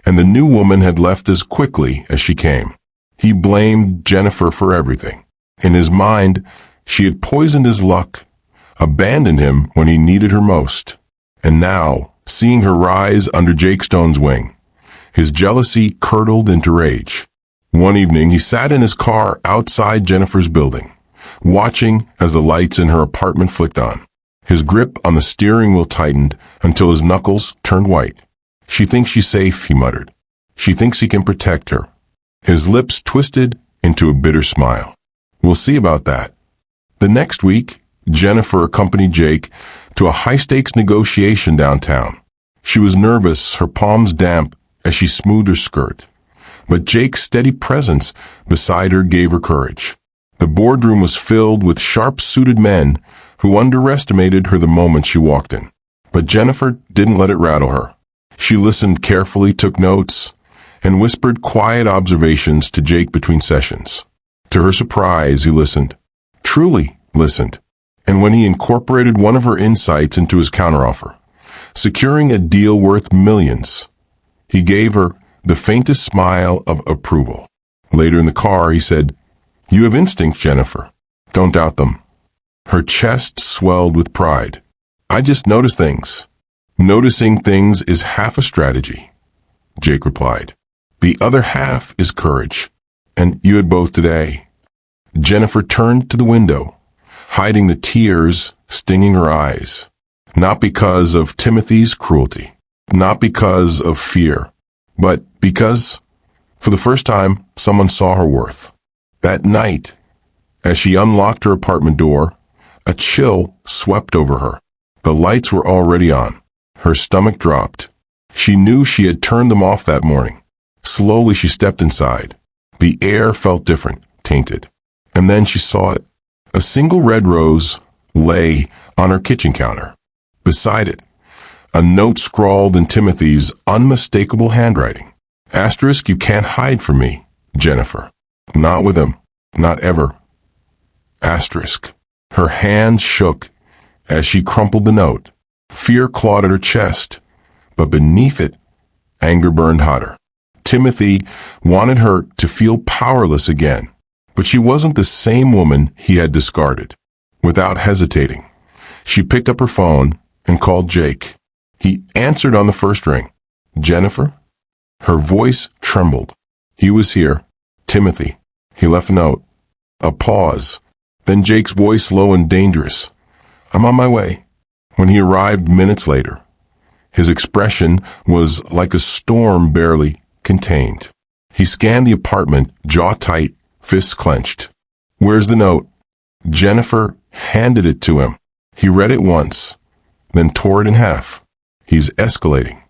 and the new woman had left as quickly as she came. He blamed Jennifer for everything. In his mind, she had poisoned his luck, abandoned him when he needed her most. And now, seeing her rise under Jake Stone's wing, his jealousy curdled into rage. One evening, he sat in his car outside Jennifer's building, watching as the lights in her apartment flicked on. His grip on the steering wheel tightened until his knuckles turned white. "She thinks she's safe," he muttered. "She thinks he can protect her." His lips twisted into a bitter smile. "We'll see about that." The next week, Jennifer accompanied Jake to a high-stakes negotiation downtown. She was nervous, her palms damp as she smoothed her skirt. But Jake's steady presence beside her gave her courage. The boardroom was filled with sharp-suited men who underestimated her the moment she walked in. But Jennifer didn't let it rattle her. She listened carefully, took notes, and whispered quiet observations to Jake between sessions. To her surprise, he listened. Truly listened. And when he incorporated one of her insights into his counteroffer, securing a deal worth millions, he gave her the faintest smile of approval. Later in the car, he said, "You have instincts, Jennifer. Don't doubt them." Her chest swelled with pride. "I just notice things." "Noticing things is half a strategy," Jake replied. "The other half is courage. And you had both today." Jennifer turned to the window, hiding the tears stinging her eyes. Not because of Timothy's cruelty, not because of fear, but because, for the first time, someone saw her worth. That night, as she unlocked her apartment door, a chill swept over her. The lights were already on. Her stomach dropped. She knew she had turned them off that morning. Slowly she stepped inside. The air felt different, tainted. And then she saw it. A single red rose lay on her kitchen counter. Beside it, a note scrawled in Timothy's unmistakable handwriting. Asterisk, you can't hide from me, Jennifer. Not with him. Not ever. Asterisk. Her hands shook as she crumpled the note. Fear clawed at her chest, but beneath it, anger burned hotter. Timothy wanted her to feel powerless again, but she wasn't the same woman he had discarded. Without hesitating, she picked up her phone and called Jake. He answered on the first ring. Jennifer? Her voice trembled. He was here. Timothy. He left a note. A pause. Then Jake's voice low and dangerous. I'm on my way. When he arrived minutes later, his expression was like a storm barely contained. He scanned the apartment, jaw tight, fists clenched. Where's the note? Jennifer handed it to him. He read it once, then tore it in half. He's escalating.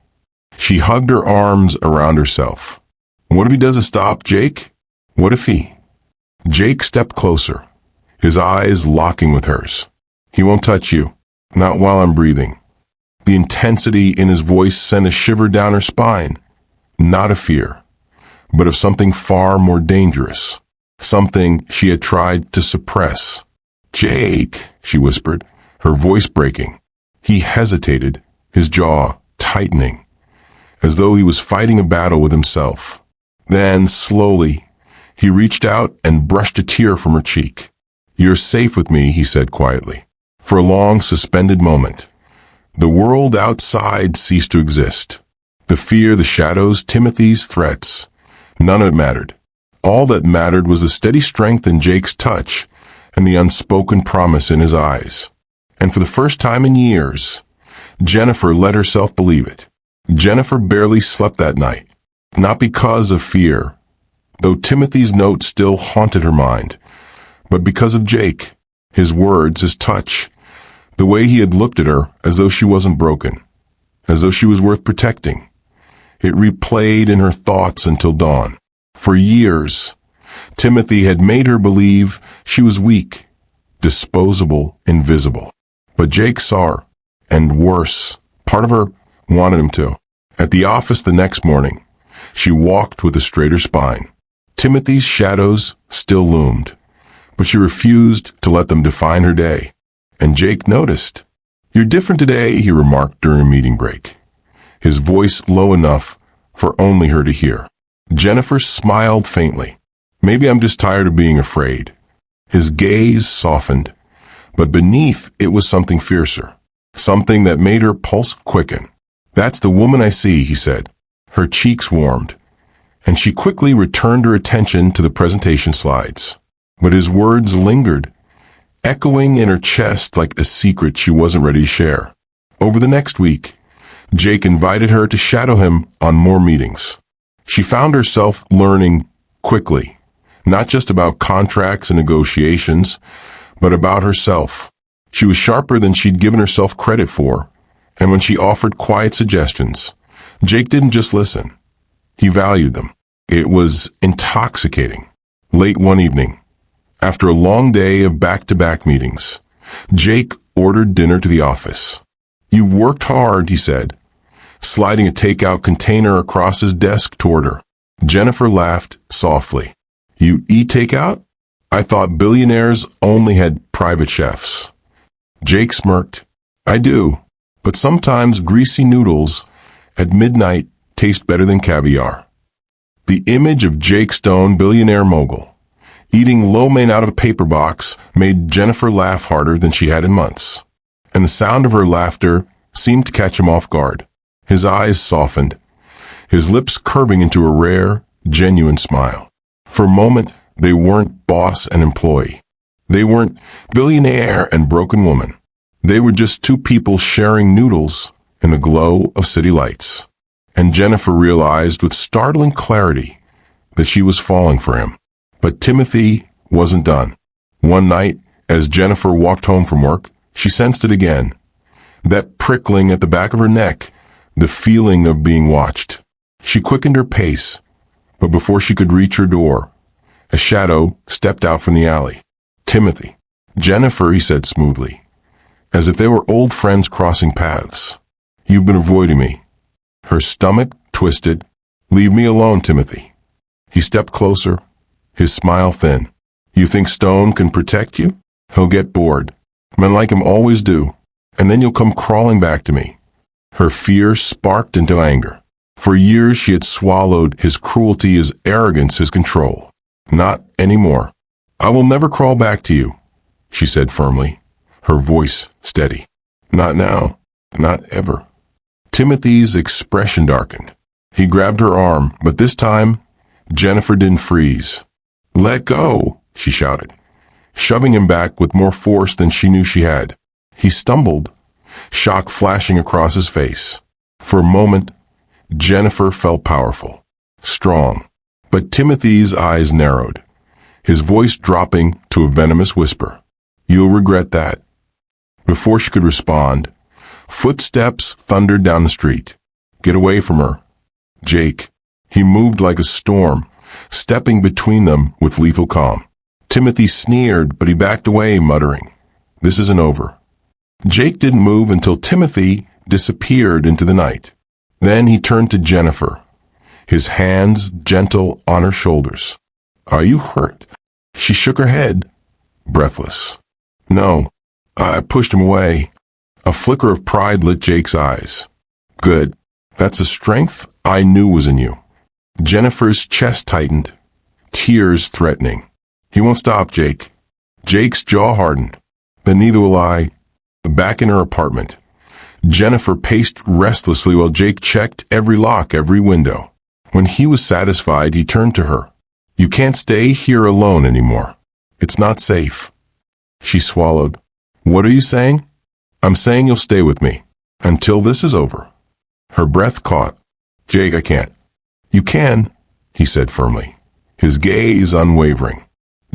She hugged her arms around herself. What if he doesn't stop, Jake? What if he? Jake stepped closer, his eyes locking with hers. He won't touch you. Not while I'm breathing. The intensity in his voice sent a shiver down her spine. Not of fear, but of something far more dangerous. Something she had tried to suppress. Jake, she whispered, her voice breaking. He hesitated, his jaw tightening, as though he was fighting a battle with himself. Then, slowly, he reached out and brushed a tear from her cheek. You're safe with me, he said quietly. For a long, suspended moment, the world outside ceased to exist. The fear, the shadows, Timothy's threats, none of it mattered. All that mattered was the steady strength in Jake's touch and the unspoken promise in his eyes. And for the first time in years, Jennifer let herself believe it. Jennifer barely slept that night, not because of fear, though Timothy's note still haunted her mind, but because of Jake, his words, his touch, the way he had looked at her as though she wasn't broken, as though she was worth protecting. It replayed in her thoughts until dawn. For years, Timothy had made her believe she was weak, disposable, invisible. But Jake saw her, and worse, part of her wanted him to. At the office the next morning, she walked with a straighter spine. Timothy's shadows still loomed, but she refused to let them define her day. And Jake noticed. You're different today, he remarked during a meeting break, his voice low enough for only her to hear. Jennifer smiled faintly. Maybe I'm just tired of being afraid. His gaze softened, but beneath it was something fiercer, something that made her pulse quicken. That's the woman I see, he said. Her cheeks warmed, and she quickly returned her attention to the presentation slides. But his words lingered, echoing in her chest like a secret she wasn't ready to share. Over the next week, Jake invited her to shadow him on more meetings. She found herself learning quickly, not just about contracts and negotiations, but about herself. She was sharper than she'd given herself credit for, and when she offered quiet suggestions, Jake didn't just listen. He valued them. It was intoxicating. Late one evening, after a long day of back-to-back meetings, Jake ordered dinner to the office. You've worked hard, he said, sliding a takeout container across his desk toward her. Jennifer laughed softly. You eat takeout? I thought billionaires only had private chefs. Jake smirked. I do, but sometimes greasy noodles at midnight taste better than caviar. The image of Jake Stone, billionaire mogul, eating lo mein out of a paper box made Jennifer laugh harder than she had in months. And the sound of her laughter seemed to catch him off guard. His eyes softened, his lips curving into a rare, genuine smile. For a moment, they weren't boss and employee. They weren't billionaire and broken woman. They were just two people sharing noodles in the glow of city lights. And Jennifer realized with startling clarity that she was falling for him. But Timothy wasn't done. One night, as Jennifer walked home from work, she sensed it again. That prickling at the back of her neck, the feeling of being watched. She quickened her pace, but before she could reach her door, a shadow stepped out from the alley. Timothy. Jennifer, he said smoothly, as if they were old friends crossing paths. You've been avoiding me. Her stomach twisted. Leave me alone, Timothy. He stepped closer, his smile thin. You think Stone can protect you? He'll get bored. Men like him always do. And then you'll come crawling back to me. Her fear sparked into anger. For years she had swallowed his cruelty, his arrogance, his control. Not anymore. I will never crawl back to you, she said firmly, her voice steady. Not now. Not ever. Timothy's expression darkened. He grabbed her arm, but this time, Jennifer didn't freeze. Let go, she shouted, shoving him back with more force than she knew she had. He stumbled, shock flashing across his face. For a moment, Jennifer felt powerful, strong, but Timothy's eyes narrowed, his voice dropping to a venomous whisper. You'll regret that. Before she could respond, footsteps thundered down the street. Get away from her. Jake. He moved like a storm, stepping between them with lethal calm. Timothy sneered, but he backed away, muttering, This isn't over. Jake didn't move until Timothy disappeared into the night. Then he turned to Jennifer, his hands gentle on her shoulders. Are you hurt? She shook her head, breathless. No, I pushed him away. A flicker of pride lit Jake's eyes. Good. That's a strength I knew was in you. Jennifer's chest tightened, tears threatening. He won't stop, Jake. Jake's jaw hardened. Then neither will I. Back in her apartment, Jennifer paced restlessly while Jake checked every lock, every window. When he was satisfied, he turned to her. You can't stay here alone anymore. It's not safe. She swallowed. What are you saying? I'm saying you'll stay with me until this is over. Her breath caught. Jake, I can't. You can, he said firmly, his gaze unwavering.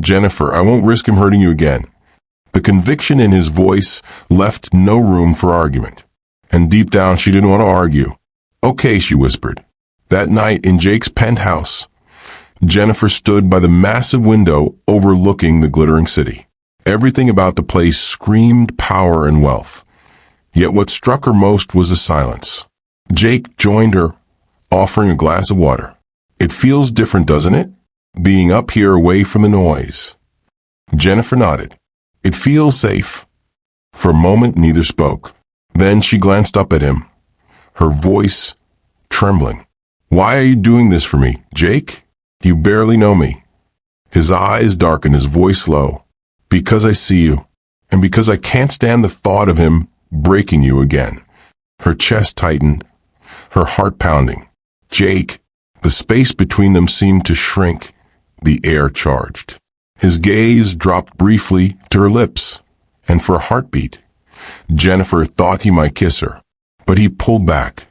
Jennifer, I won't risk him hurting you again. The conviction in his voice left no room for argument. And deep down, she didn't want to argue. Okay, she whispered. That night in Jake's penthouse, Jennifer stood by the massive window overlooking the glittering city. Everything about the place screamed power and wealth. Yet what struck her most was the silence. Jake joined her, offering a glass of water. It feels different, doesn't it? Being up here away from the noise. Jennifer nodded. It feels safe. For a moment, neither spoke. Then she glanced up at him, her voice trembling. Why are you doing this for me, Jake? You barely know me. His eyes darkened, his voice low. Because I see you, and because I can't stand the thought of him breaking you again. Her chest tightened, her heart pounding. Jake, the space between them seemed to shrink, the air charged. His gaze dropped briefly to her lips, and for a heartbeat, Jennifer thought he might kiss her. But he pulled back,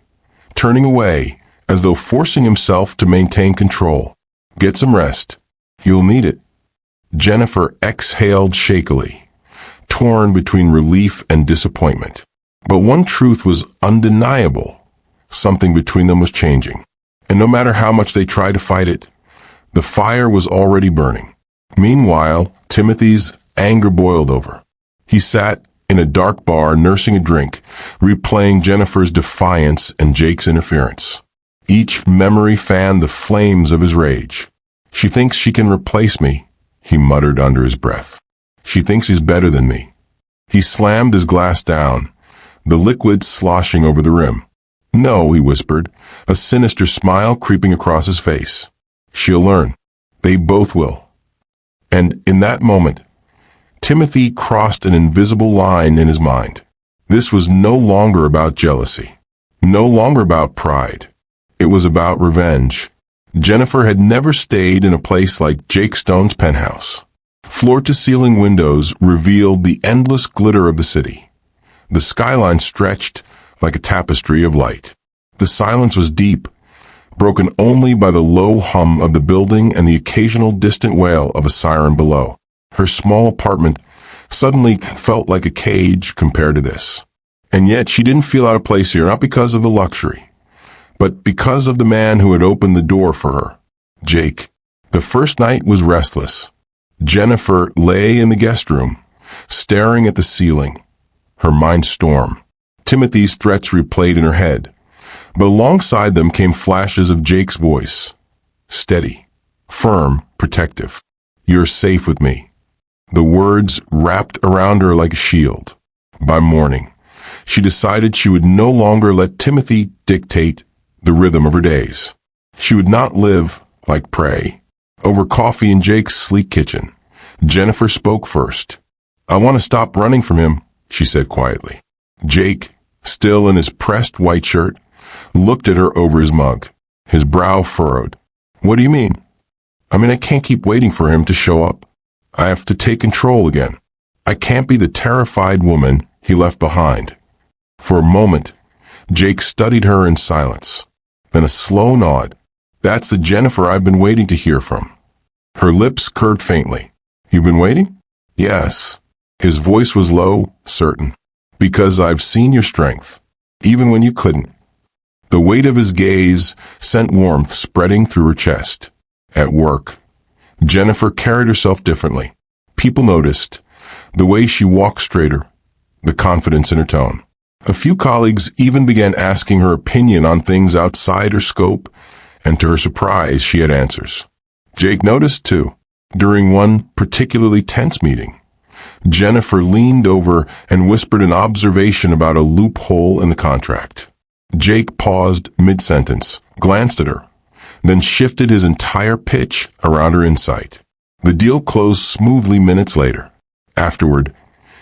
turning away, as though forcing himself to maintain control. Get some rest. You'll need it. Jennifer exhaled shakily, torn between relief and disappointment. But one truth was undeniable. Something between them was changing. And no matter how much they tried to fight it, the fire was already burning. Meanwhile, Timothy's anger boiled over. He sat in a dark bar nursing a drink, replaying Jennifer's defiance and Jake's interference. Each memory fanned the flames of his rage. She thinks she can replace me, he muttered under his breath. She thinks he's better than me. He slammed his glass down, the liquid sloshing over the rim. No, he whispered, a sinister smile creeping across his face. She'll learn. They both will. And in that moment, Timothy crossed an invisible line in his mind. This was no longer about jealousy, no longer about pride. It was about revenge. Jennifer had never stayed in a place like Jake Stone's penthouse. Floor-to-ceiling windows revealed the endless glitter of the city. The skyline stretched like a tapestry of light. The silence was deep, broken only by the low hum of the building and the occasional distant wail of a siren below. Her small apartment suddenly felt like a cage compared to this. And yet she didn't feel out of place here, not because of the luxury, but because of the man who had opened the door for her, Jake. The first night was restless. Jennifer lay in the guest room, staring at the ceiling, her mind storm. Timothy's threats replayed in her head, but alongside them came flashes of Jake's voice. Steady, firm, protective. You're safe with me. The words wrapped around her like a shield. By morning, she decided she would no longer let Timothy dictate the rhythm of her days. She would not live like prey. Over coffee in Jake's sleek kitchen, Jennifer spoke first. I want to stop running from him, she said quietly. Jake, still in his pressed white shirt, looked at her over his mug, his brow furrowed. What do you mean? I can't keep waiting for him to show up. I have to take control again. I can't be the terrified woman he left behind. For a moment, Jake studied her in silence. Then a slow nod. That's the Jennifer I've been waiting to hear from. Her lips curved faintly. You've been waiting? Yes. His voice was low, certain. Because I've seen your strength, even when you couldn't. The weight of his gaze sent warmth spreading through her chest. At work, Jennifer carried herself differently. People noticed the way she walked straighter, the confidence in her tone. A few colleagues even began asking her opinion on things outside her scope, and to her surprise, she had answers. Jake noticed, too. During one particularly tense meeting, Jennifer leaned over and whispered an observation about a loophole in the contract. Jake paused mid-sentence, glanced at her, then shifted his entire pitch around her insight. The deal closed smoothly minutes later. Afterward,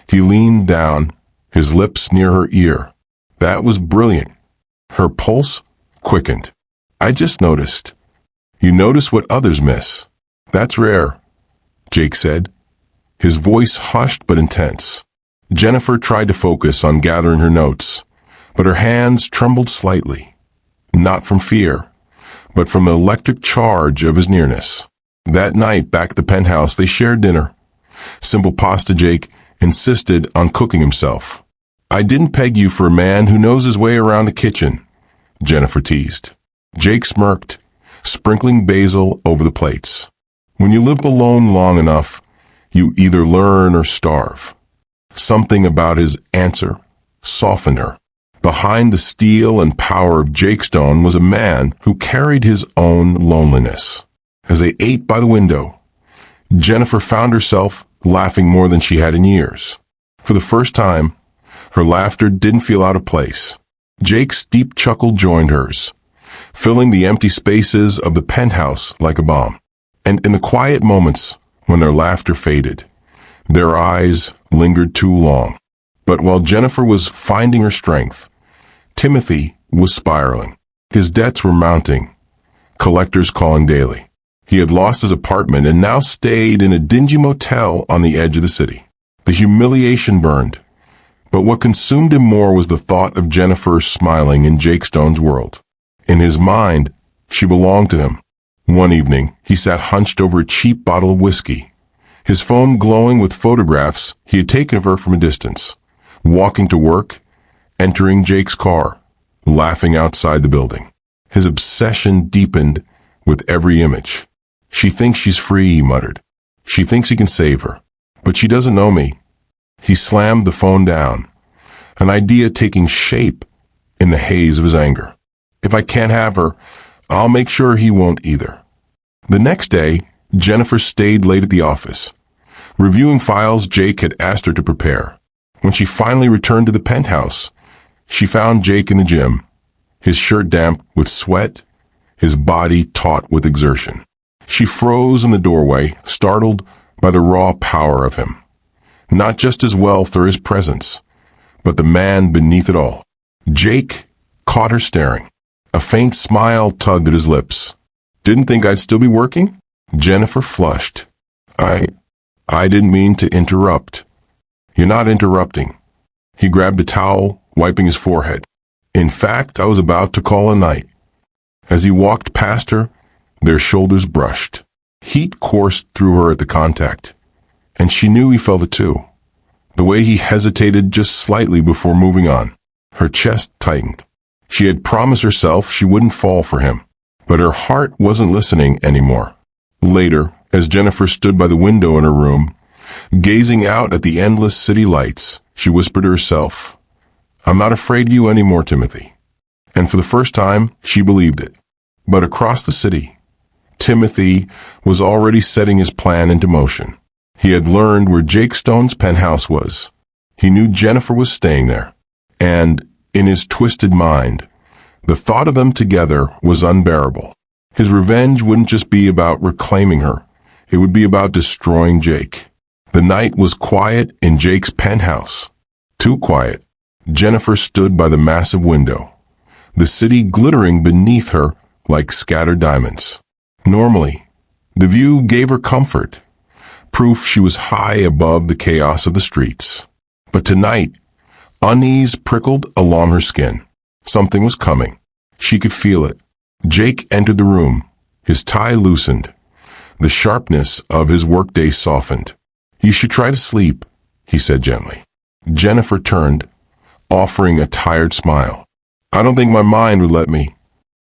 he leaned down, his lips near her ear. That was brilliant. Her pulse quickened. I just noticed. You notice what others miss. That's rare, Jake said, his voice hushed but intense. Jennifer tried to focus on gathering her notes, but her hands trembled slightly. Not from fear, but from the electric charge of his nearness. That night, back at the penthouse, they shared dinner. Simple pasta. Jake insisted on cooking himself. I didn't peg you for a man who knows his way around the kitchen, Jennifer teased. Jake smirked, sprinkling basil over the plates. When you live alone long enough, you either learn or starve. Something about his answer softened her. Behind the steel and power of Jake's tone was a man who carried his own loneliness. As they ate by the window, Jennifer found herself laughing more than she had in years. For the first time, her laughter didn't feel out of place. Jake's deep chuckle joined hers, filling the empty spaces of the penthouse like a bomb. And in the quiet moments when their laughter faded, their eyes lingered too long. But while Jennifer was finding her strength, Timothy was spiraling. His debts were mounting, collectors calling daily. He had lost his apartment and now stayed in a dingy motel on the edge of the city. The humiliation burned, but what consumed him more was the thought of Jennifer smiling in Jake Stone's world. In his mind, she belonged to him. One evening, he sat hunched over a cheap bottle of whiskey, his phone glowing with photographs he had taken of her from a distance, walking to work, entering Jake's car, laughing outside the building. His obsession deepened with every image. She thinks she's free, he muttered. She thinks he can save her. But she doesn't know me. He slammed the phone down, an idea taking shape in the haze of his anger. If I can't have her, I'll make sure he won't either. The next day, Jennifer stayed late at the office, reviewing files Jake had asked her to prepare. When she finally returned to the penthouse, she found Jake in the gym, his shirt damp with sweat, his body taut with exertion. She froze in the doorway, startled by the raw power of him. Not just his wealth or his presence, but the man beneath it all. Jake caught her staring. A faint smile tugged at his lips. Didn't think I'd still be working? Jennifer flushed. I didn't mean to interrupt. You're not interrupting. He grabbed a towel, wiping his forehead. In fact, I was about to call a night. As he walked past her, their shoulders brushed. Heat coursed through her at the contact, and she knew he felt it too. The way he hesitated just slightly before moving on. Her chest tightened. She had promised herself she wouldn't fall for him, but her heart wasn't listening anymore. Later, as Jennifer stood by the window in her room, gazing out at the endless city lights, she whispered to herself, "I'm not afraid of you anymore, Timothy." And for the first time, she believed it. But across the city, Timothy was already setting his plan into motion. He had learned where Jake Stone's penthouse was. He knew Jennifer was staying there. And, in his twisted mind, the thought of them together was unbearable. His revenge wouldn't just be about reclaiming her. It would be about destroying Jake. The night was quiet in Jake's penthouse. Too quiet. Jennifer stood by the massive window, the city glittering beneath her like scattered diamonds. Normally, the view gave her comfort, proof she was high above the chaos of the streets. But tonight, unease prickled along her skin. Something was coming. She could feel it. Jake entered the room. His tie loosened. The sharpness of his workday softened. "You should try to sleep," he said gently. Jennifer turned, offering a tired smile. "I don't think my mind would let me."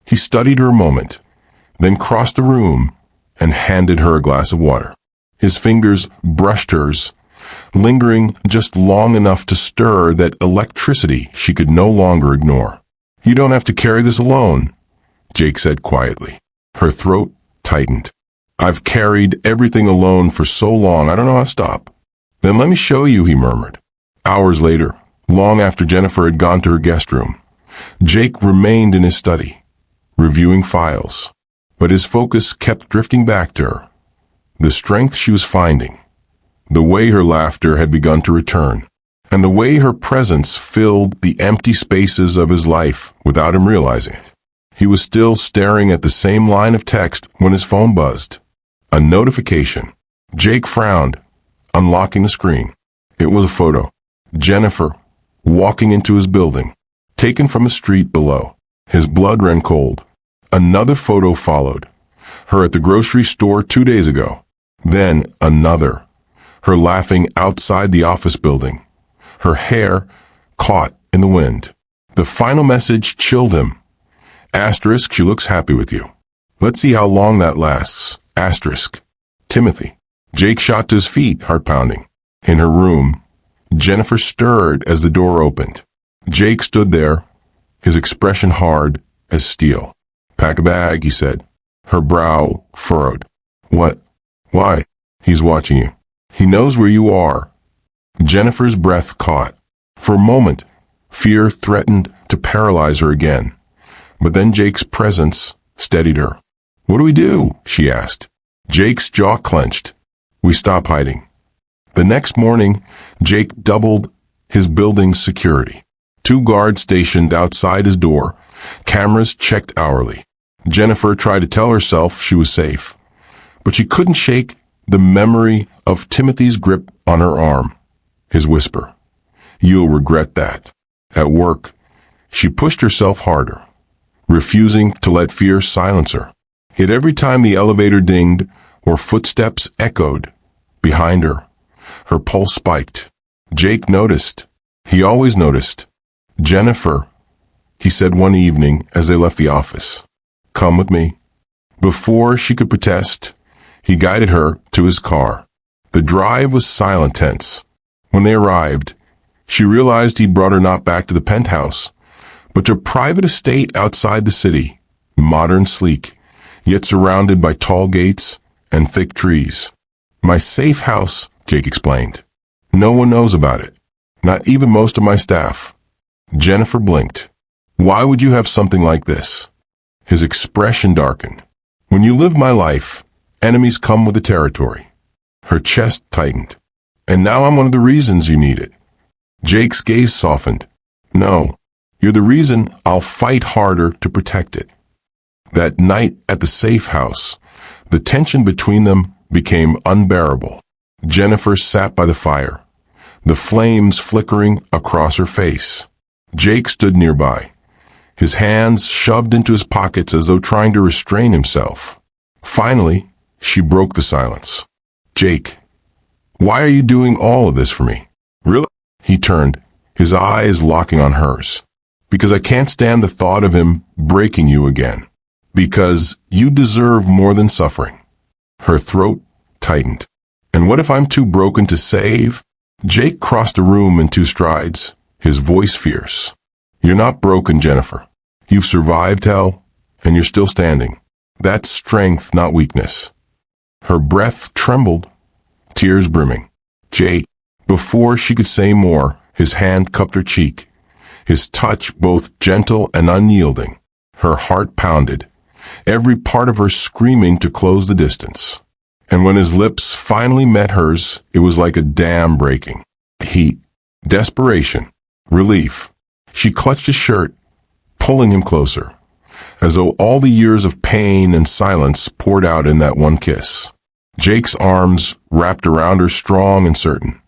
He studied her a moment, then crossed the room and handed her a glass of water. His fingers brushed hers, lingering just long enough to stir that electricity she could no longer ignore. "You don't have to carry this alone," Jake said quietly. Her throat tightened. "I've carried everything alone for so long, I don't know how to stop." "Then let me show you," he murmured. Hours later, long after Jennifer had gone to her guest room, Jake remained in his study, reviewing files. But his focus kept drifting back to her. The strength she was finding, the way her laughter had begun to return, and the way her presence filled the empty spaces of his life without him realizing it. He was still staring at the same line of text when his phone buzzed. A notification. Jake frowned, unlocking the screen. It was a photo. Jennifer, walking into his building, taken from the street below. His blood ran cold. Another photo followed. Her at the grocery store 2 days ago. Then another. Her laughing outside the office building. Her hair caught in the wind. The final message chilled him. Asterisk, she looks happy with you. Let's see how long that lasts. Asterisk. Timothy. Jake shot to his feet, heart pounding. In her room, Jennifer stirred as the door opened. Jake stood there, his expression hard as steel. "Pack a bag," he said. Her brow furrowed. "What? Why?" "He's watching you. He knows where you are." Jennifer's breath caught. For a moment, fear threatened to paralyze her again. But then Jake's presence steadied her. "What do we do?" she asked. Jake's jaw clenched. "We stop hiding." The next morning, Jake doubled his building's security. 2 guards stationed outside his door, cameras checked hourly. Jennifer tried to tell herself she was safe, but she couldn't shake the memory of Timothy's grip on her arm, his whisper, "You'll regret that." At work, she pushed herself harder, refusing to let fear silence her. Yet every time the elevator dinged or footsteps echoed behind her, her pulse spiked. Jake noticed. He always noticed. "Jennifer," he said one evening as they left the office, "come with me." Before she could protest, he guided her to his car. The drive was silent tense. When they arrived, she realized he'd brought her not back to the penthouse, but to a private estate outside the city, modern, sleek, yet surrounded by tall gates and thick trees. "My safe house," Jake explained. "No one knows about it. Not even most of my staff." Jennifer blinked. "Why would you have something like this?" His expression darkened. "When you live my life, enemies come with the territory." Her chest tightened. "And now I'm one of the reasons you need it." Jake's gaze softened. "No, you're the reason I'll fight harder to protect it." That night at the safe house, the tension between them became unbearable. Jennifer sat by the fire, the flames flickering across her face. Jake stood nearby, his hands shoved into his pockets as though trying to restrain himself. Finally, she broke the silence. "Jake, why are you doing all of this for me?" "Really?" He turned, his eyes locking on hers. Because I can't stand the thought of him breaking you again. Because you deserve more than suffering. Her throat tightened. And what if I'm too broken to save? Jake crossed the room in 2 strides, his voice fierce. You're not broken, Jennifer. You've survived hell, and you're still standing. That's strength, not weakness. Her breath trembled, tears brimming. Jake, before she could say more, his hand cupped her cheek, his touch both gentle and unyielding. Her heart pounded, every part of her screaming to close the distance. And when his lips finally met hers, it was like a dam breaking. Heat, desperation, relief. She clutched his shirt, pulling him closer, as though all the years of pain and silence poured out in that one kiss. Jake's arms wrapped around her strong and certain,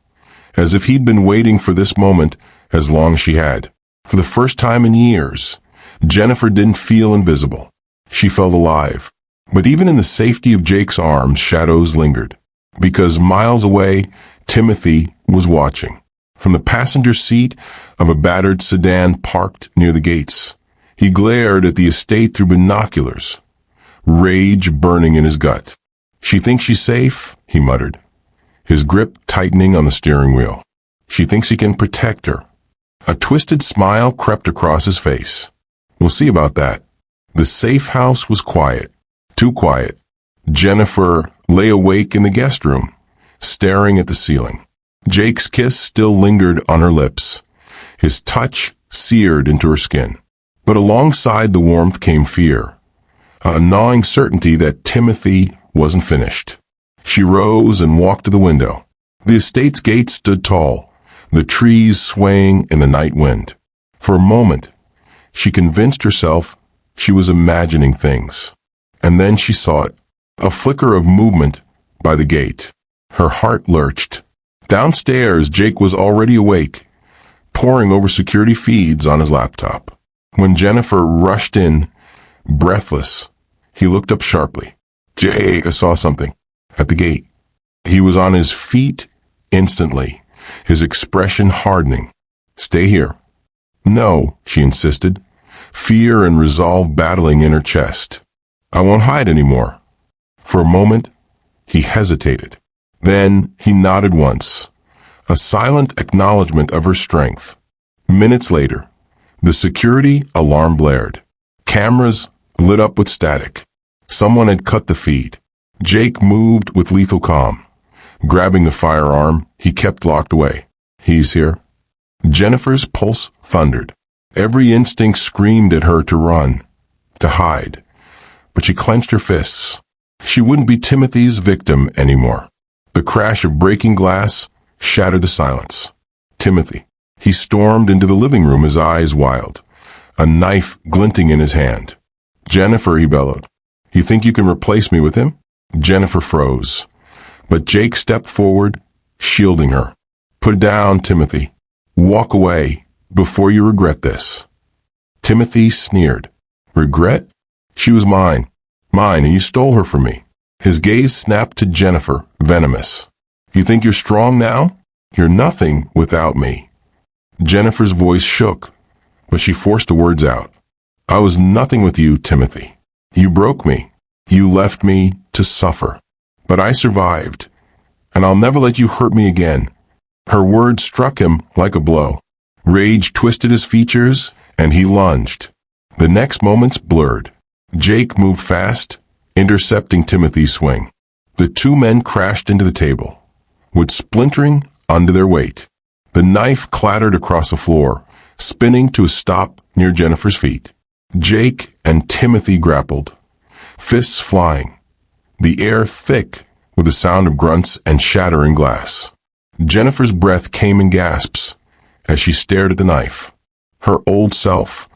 as if he'd been waiting for this moment as long as she had. For the first time in years, Jennifer didn't feel invisible. She felt alive. But even in the safety of Jake's arms, shadows lingered. Because miles away, Timothy was watching. From the passenger seat of a battered sedan parked near the gates, he glared at the estate through binoculars, rage burning in his gut. She thinks she's safe, he muttered, his grip tightening on the steering wheel. She thinks he can protect her. A twisted smile crept across his face. We'll see about that. The safe house was quiet. Too quiet. Jennifer lay awake in the guest room, staring at the ceiling. Jake's kiss still lingered on her lips, his touch seared into her skin. But alongside the warmth came fear, a gnawing certainty that Timothy wasn't finished. She rose and walked to the window. The estate's gate stood tall, the trees swaying in the night wind. For a moment, she convinced herself she was imagining things. And then she saw it, a flicker of movement by the gate. Her heart lurched. Downstairs, Jake was already awake, poring over security feeds on his laptop. When Jennifer rushed in, breathless, he looked up sharply. Jake saw something at the gate. He was on his feet instantly, his expression hardening. Stay here. No, she insisted, fear and resolve battling in her chest. I won't hide anymore. For a moment, he hesitated. Then he nodded once, a silent acknowledgement of her strength. Minutes later, the security alarm blared. Cameras lit up with static. Someone had cut the feed. Jake moved with lethal calm. Grabbing the firearm, he kept locked away. He's here. Jennifer's pulse thundered. Every instinct screamed at her to run, to hide. But she clenched her fists. She wouldn't be Timothy's victim anymore. The crash of breaking glass shattered the silence. Timothy. He stormed into the living room, his eyes wild, a knife glinting in his hand. Jennifer, he bellowed. You think you can replace me with him? Jennifer froze. But Jake stepped forward, shielding her. Put down, Timothy. Walk away before you regret this. Timothy sneered. Regret? She was mine, and you stole her from me. His gaze snapped to Jennifer, venomous. You think you're strong now? You're nothing without me. Jennifer's voice shook, but she forced the words out. I was nothing with you, Timothy. You broke me. You left me to suffer. But I survived, and I'll never let you hurt me again. Her words struck him like a blow. Rage twisted his features, and he lunged. The next moments blurred. Jake moved fast, intercepting Timothy's swing. The two men crashed into the table, with splintering under their weight. The knife clattered across the floor, spinning to a stop near Jennifer's feet. Jake and Timothy grappled, fists flying, the air thick with the sound of grunts and shattering glass. Jennifer's breath came in gasps as she stared at the knife. Her old self,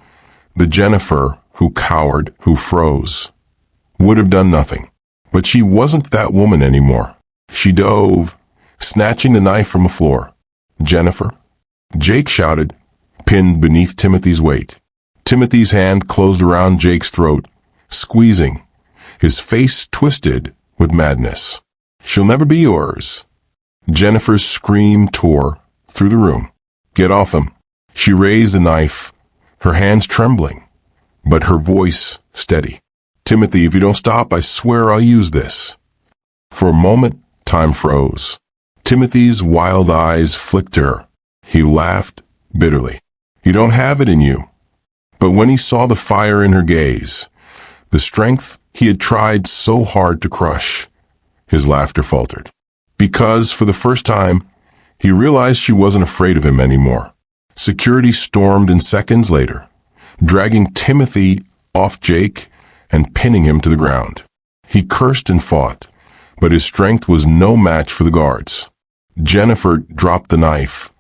the Jennifer who cowered, who froze, would have done nothing. But she wasn't that woman anymore. She dove, snatching the knife from the floor. Jennifer? Jake shouted, pinned beneath Timothy's weight. Timothy's hand closed around Jake's throat, squeezing, his face twisted with madness. She'll never be yours. Jennifer's scream tore through the room. Get off him. She raised the knife, her hands trembling, but her voice steady. "Timothy, if you don't stop, I swear I'll use this." For a moment, time froze. Timothy's wild eyes flicked to her. He laughed bitterly. "You don't have it in you." But when he saw the fire in her gaze, the strength he had tried so hard to crush, his laughter faltered. Because, for the first time, he realized she wasn't afraid of him anymore. Security stormed in seconds later, dragging Timothy off Jake and pinning him to the ground. He cursed and fought, but his strength was no match for the guards. Jennifer dropped the knife,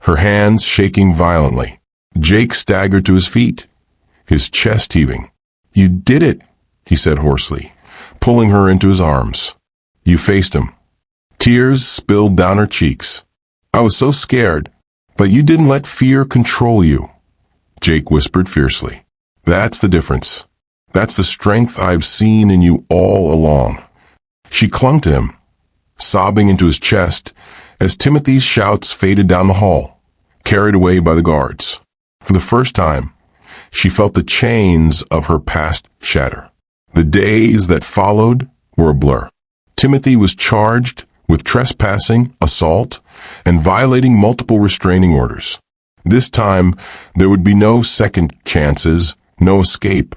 her hands shaking violently. Jake staggered to his feet, his chest heaving. "You did it," he said hoarsely, pulling her into his arms. "You faced him." Tears spilled down her cheeks. "I was so scared, but you didn't let fear control you," Jake whispered fiercely. "That's the difference. That's the strength I've seen in you all along." She clung to him, sobbing into his chest as Timothy's shouts faded down the hall, carried away by the guards. For the first time, she felt the chains of her past shatter. The days that followed were a blur. Timothy was charged with trespassing, assault, and violating multiple restraining orders. This time, there would be no second chances, no escape.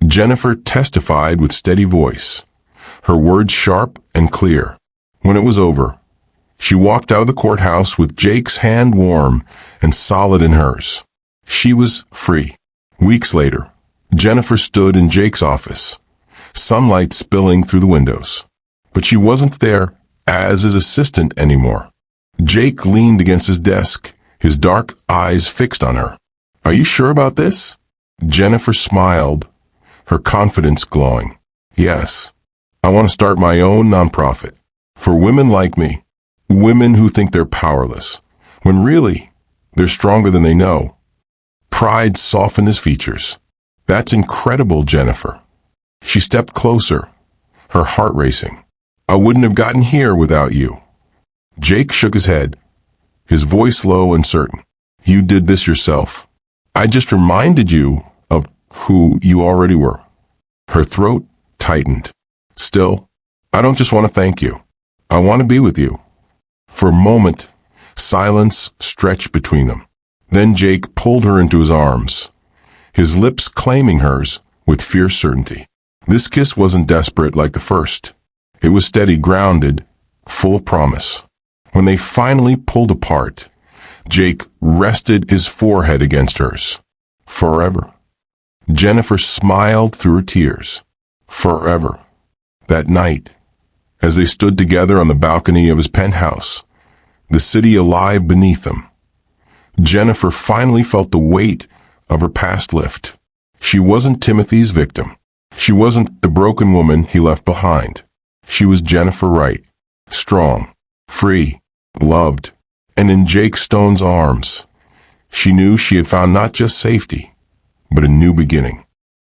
Jennifer testified with steady voice, her words sharp and clear. When it was over, she walked out of the courthouse with Jake's hand warm and solid in hers. She was free. Weeks later, Jennifer stood in Jake's office, sunlight spilling through the windows. But she wasn't there as his assistant anymore. Jake leaned against his desk, his dark eyes fixed on her. "Are you sure about this?" Jennifer smiled, her confidence glowing. "Yes, I want to start my own nonprofit. For women like me, women who think they're powerless, when really, they're stronger than they know." Pride softened his features. "That's incredible, Jennifer." She stepped closer, her heart racing. "I wouldn't have gotten here without you." Jake shook his head, his voice low and certain. "You did this yourself. I just reminded you of who you already were." Her throat tightened. "Still, I don't just want to thank you. I want to be with you." For a moment, silence stretched between them. Then Jake pulled her into his arms, his lips claiming hers with fierce certainty. This kiss wasn't desperate like the first. It was steady, grounded, full of promise. When they finally pulled apart, Jake rested his forehead against hers. Forever. Jennifer smiled through her tears. Forever. That night, as they stood together on the balcony of his penthouse, the city alive beneath them, Jennifer finally felt the weight of her past lift. She wasn't Timothy's victim. She wasn't the broken woman he left behind. She was Jennifer Wright, strong, free, loved, and in Jake Stone's arms, she knew she had found not just safety, but a new beginning.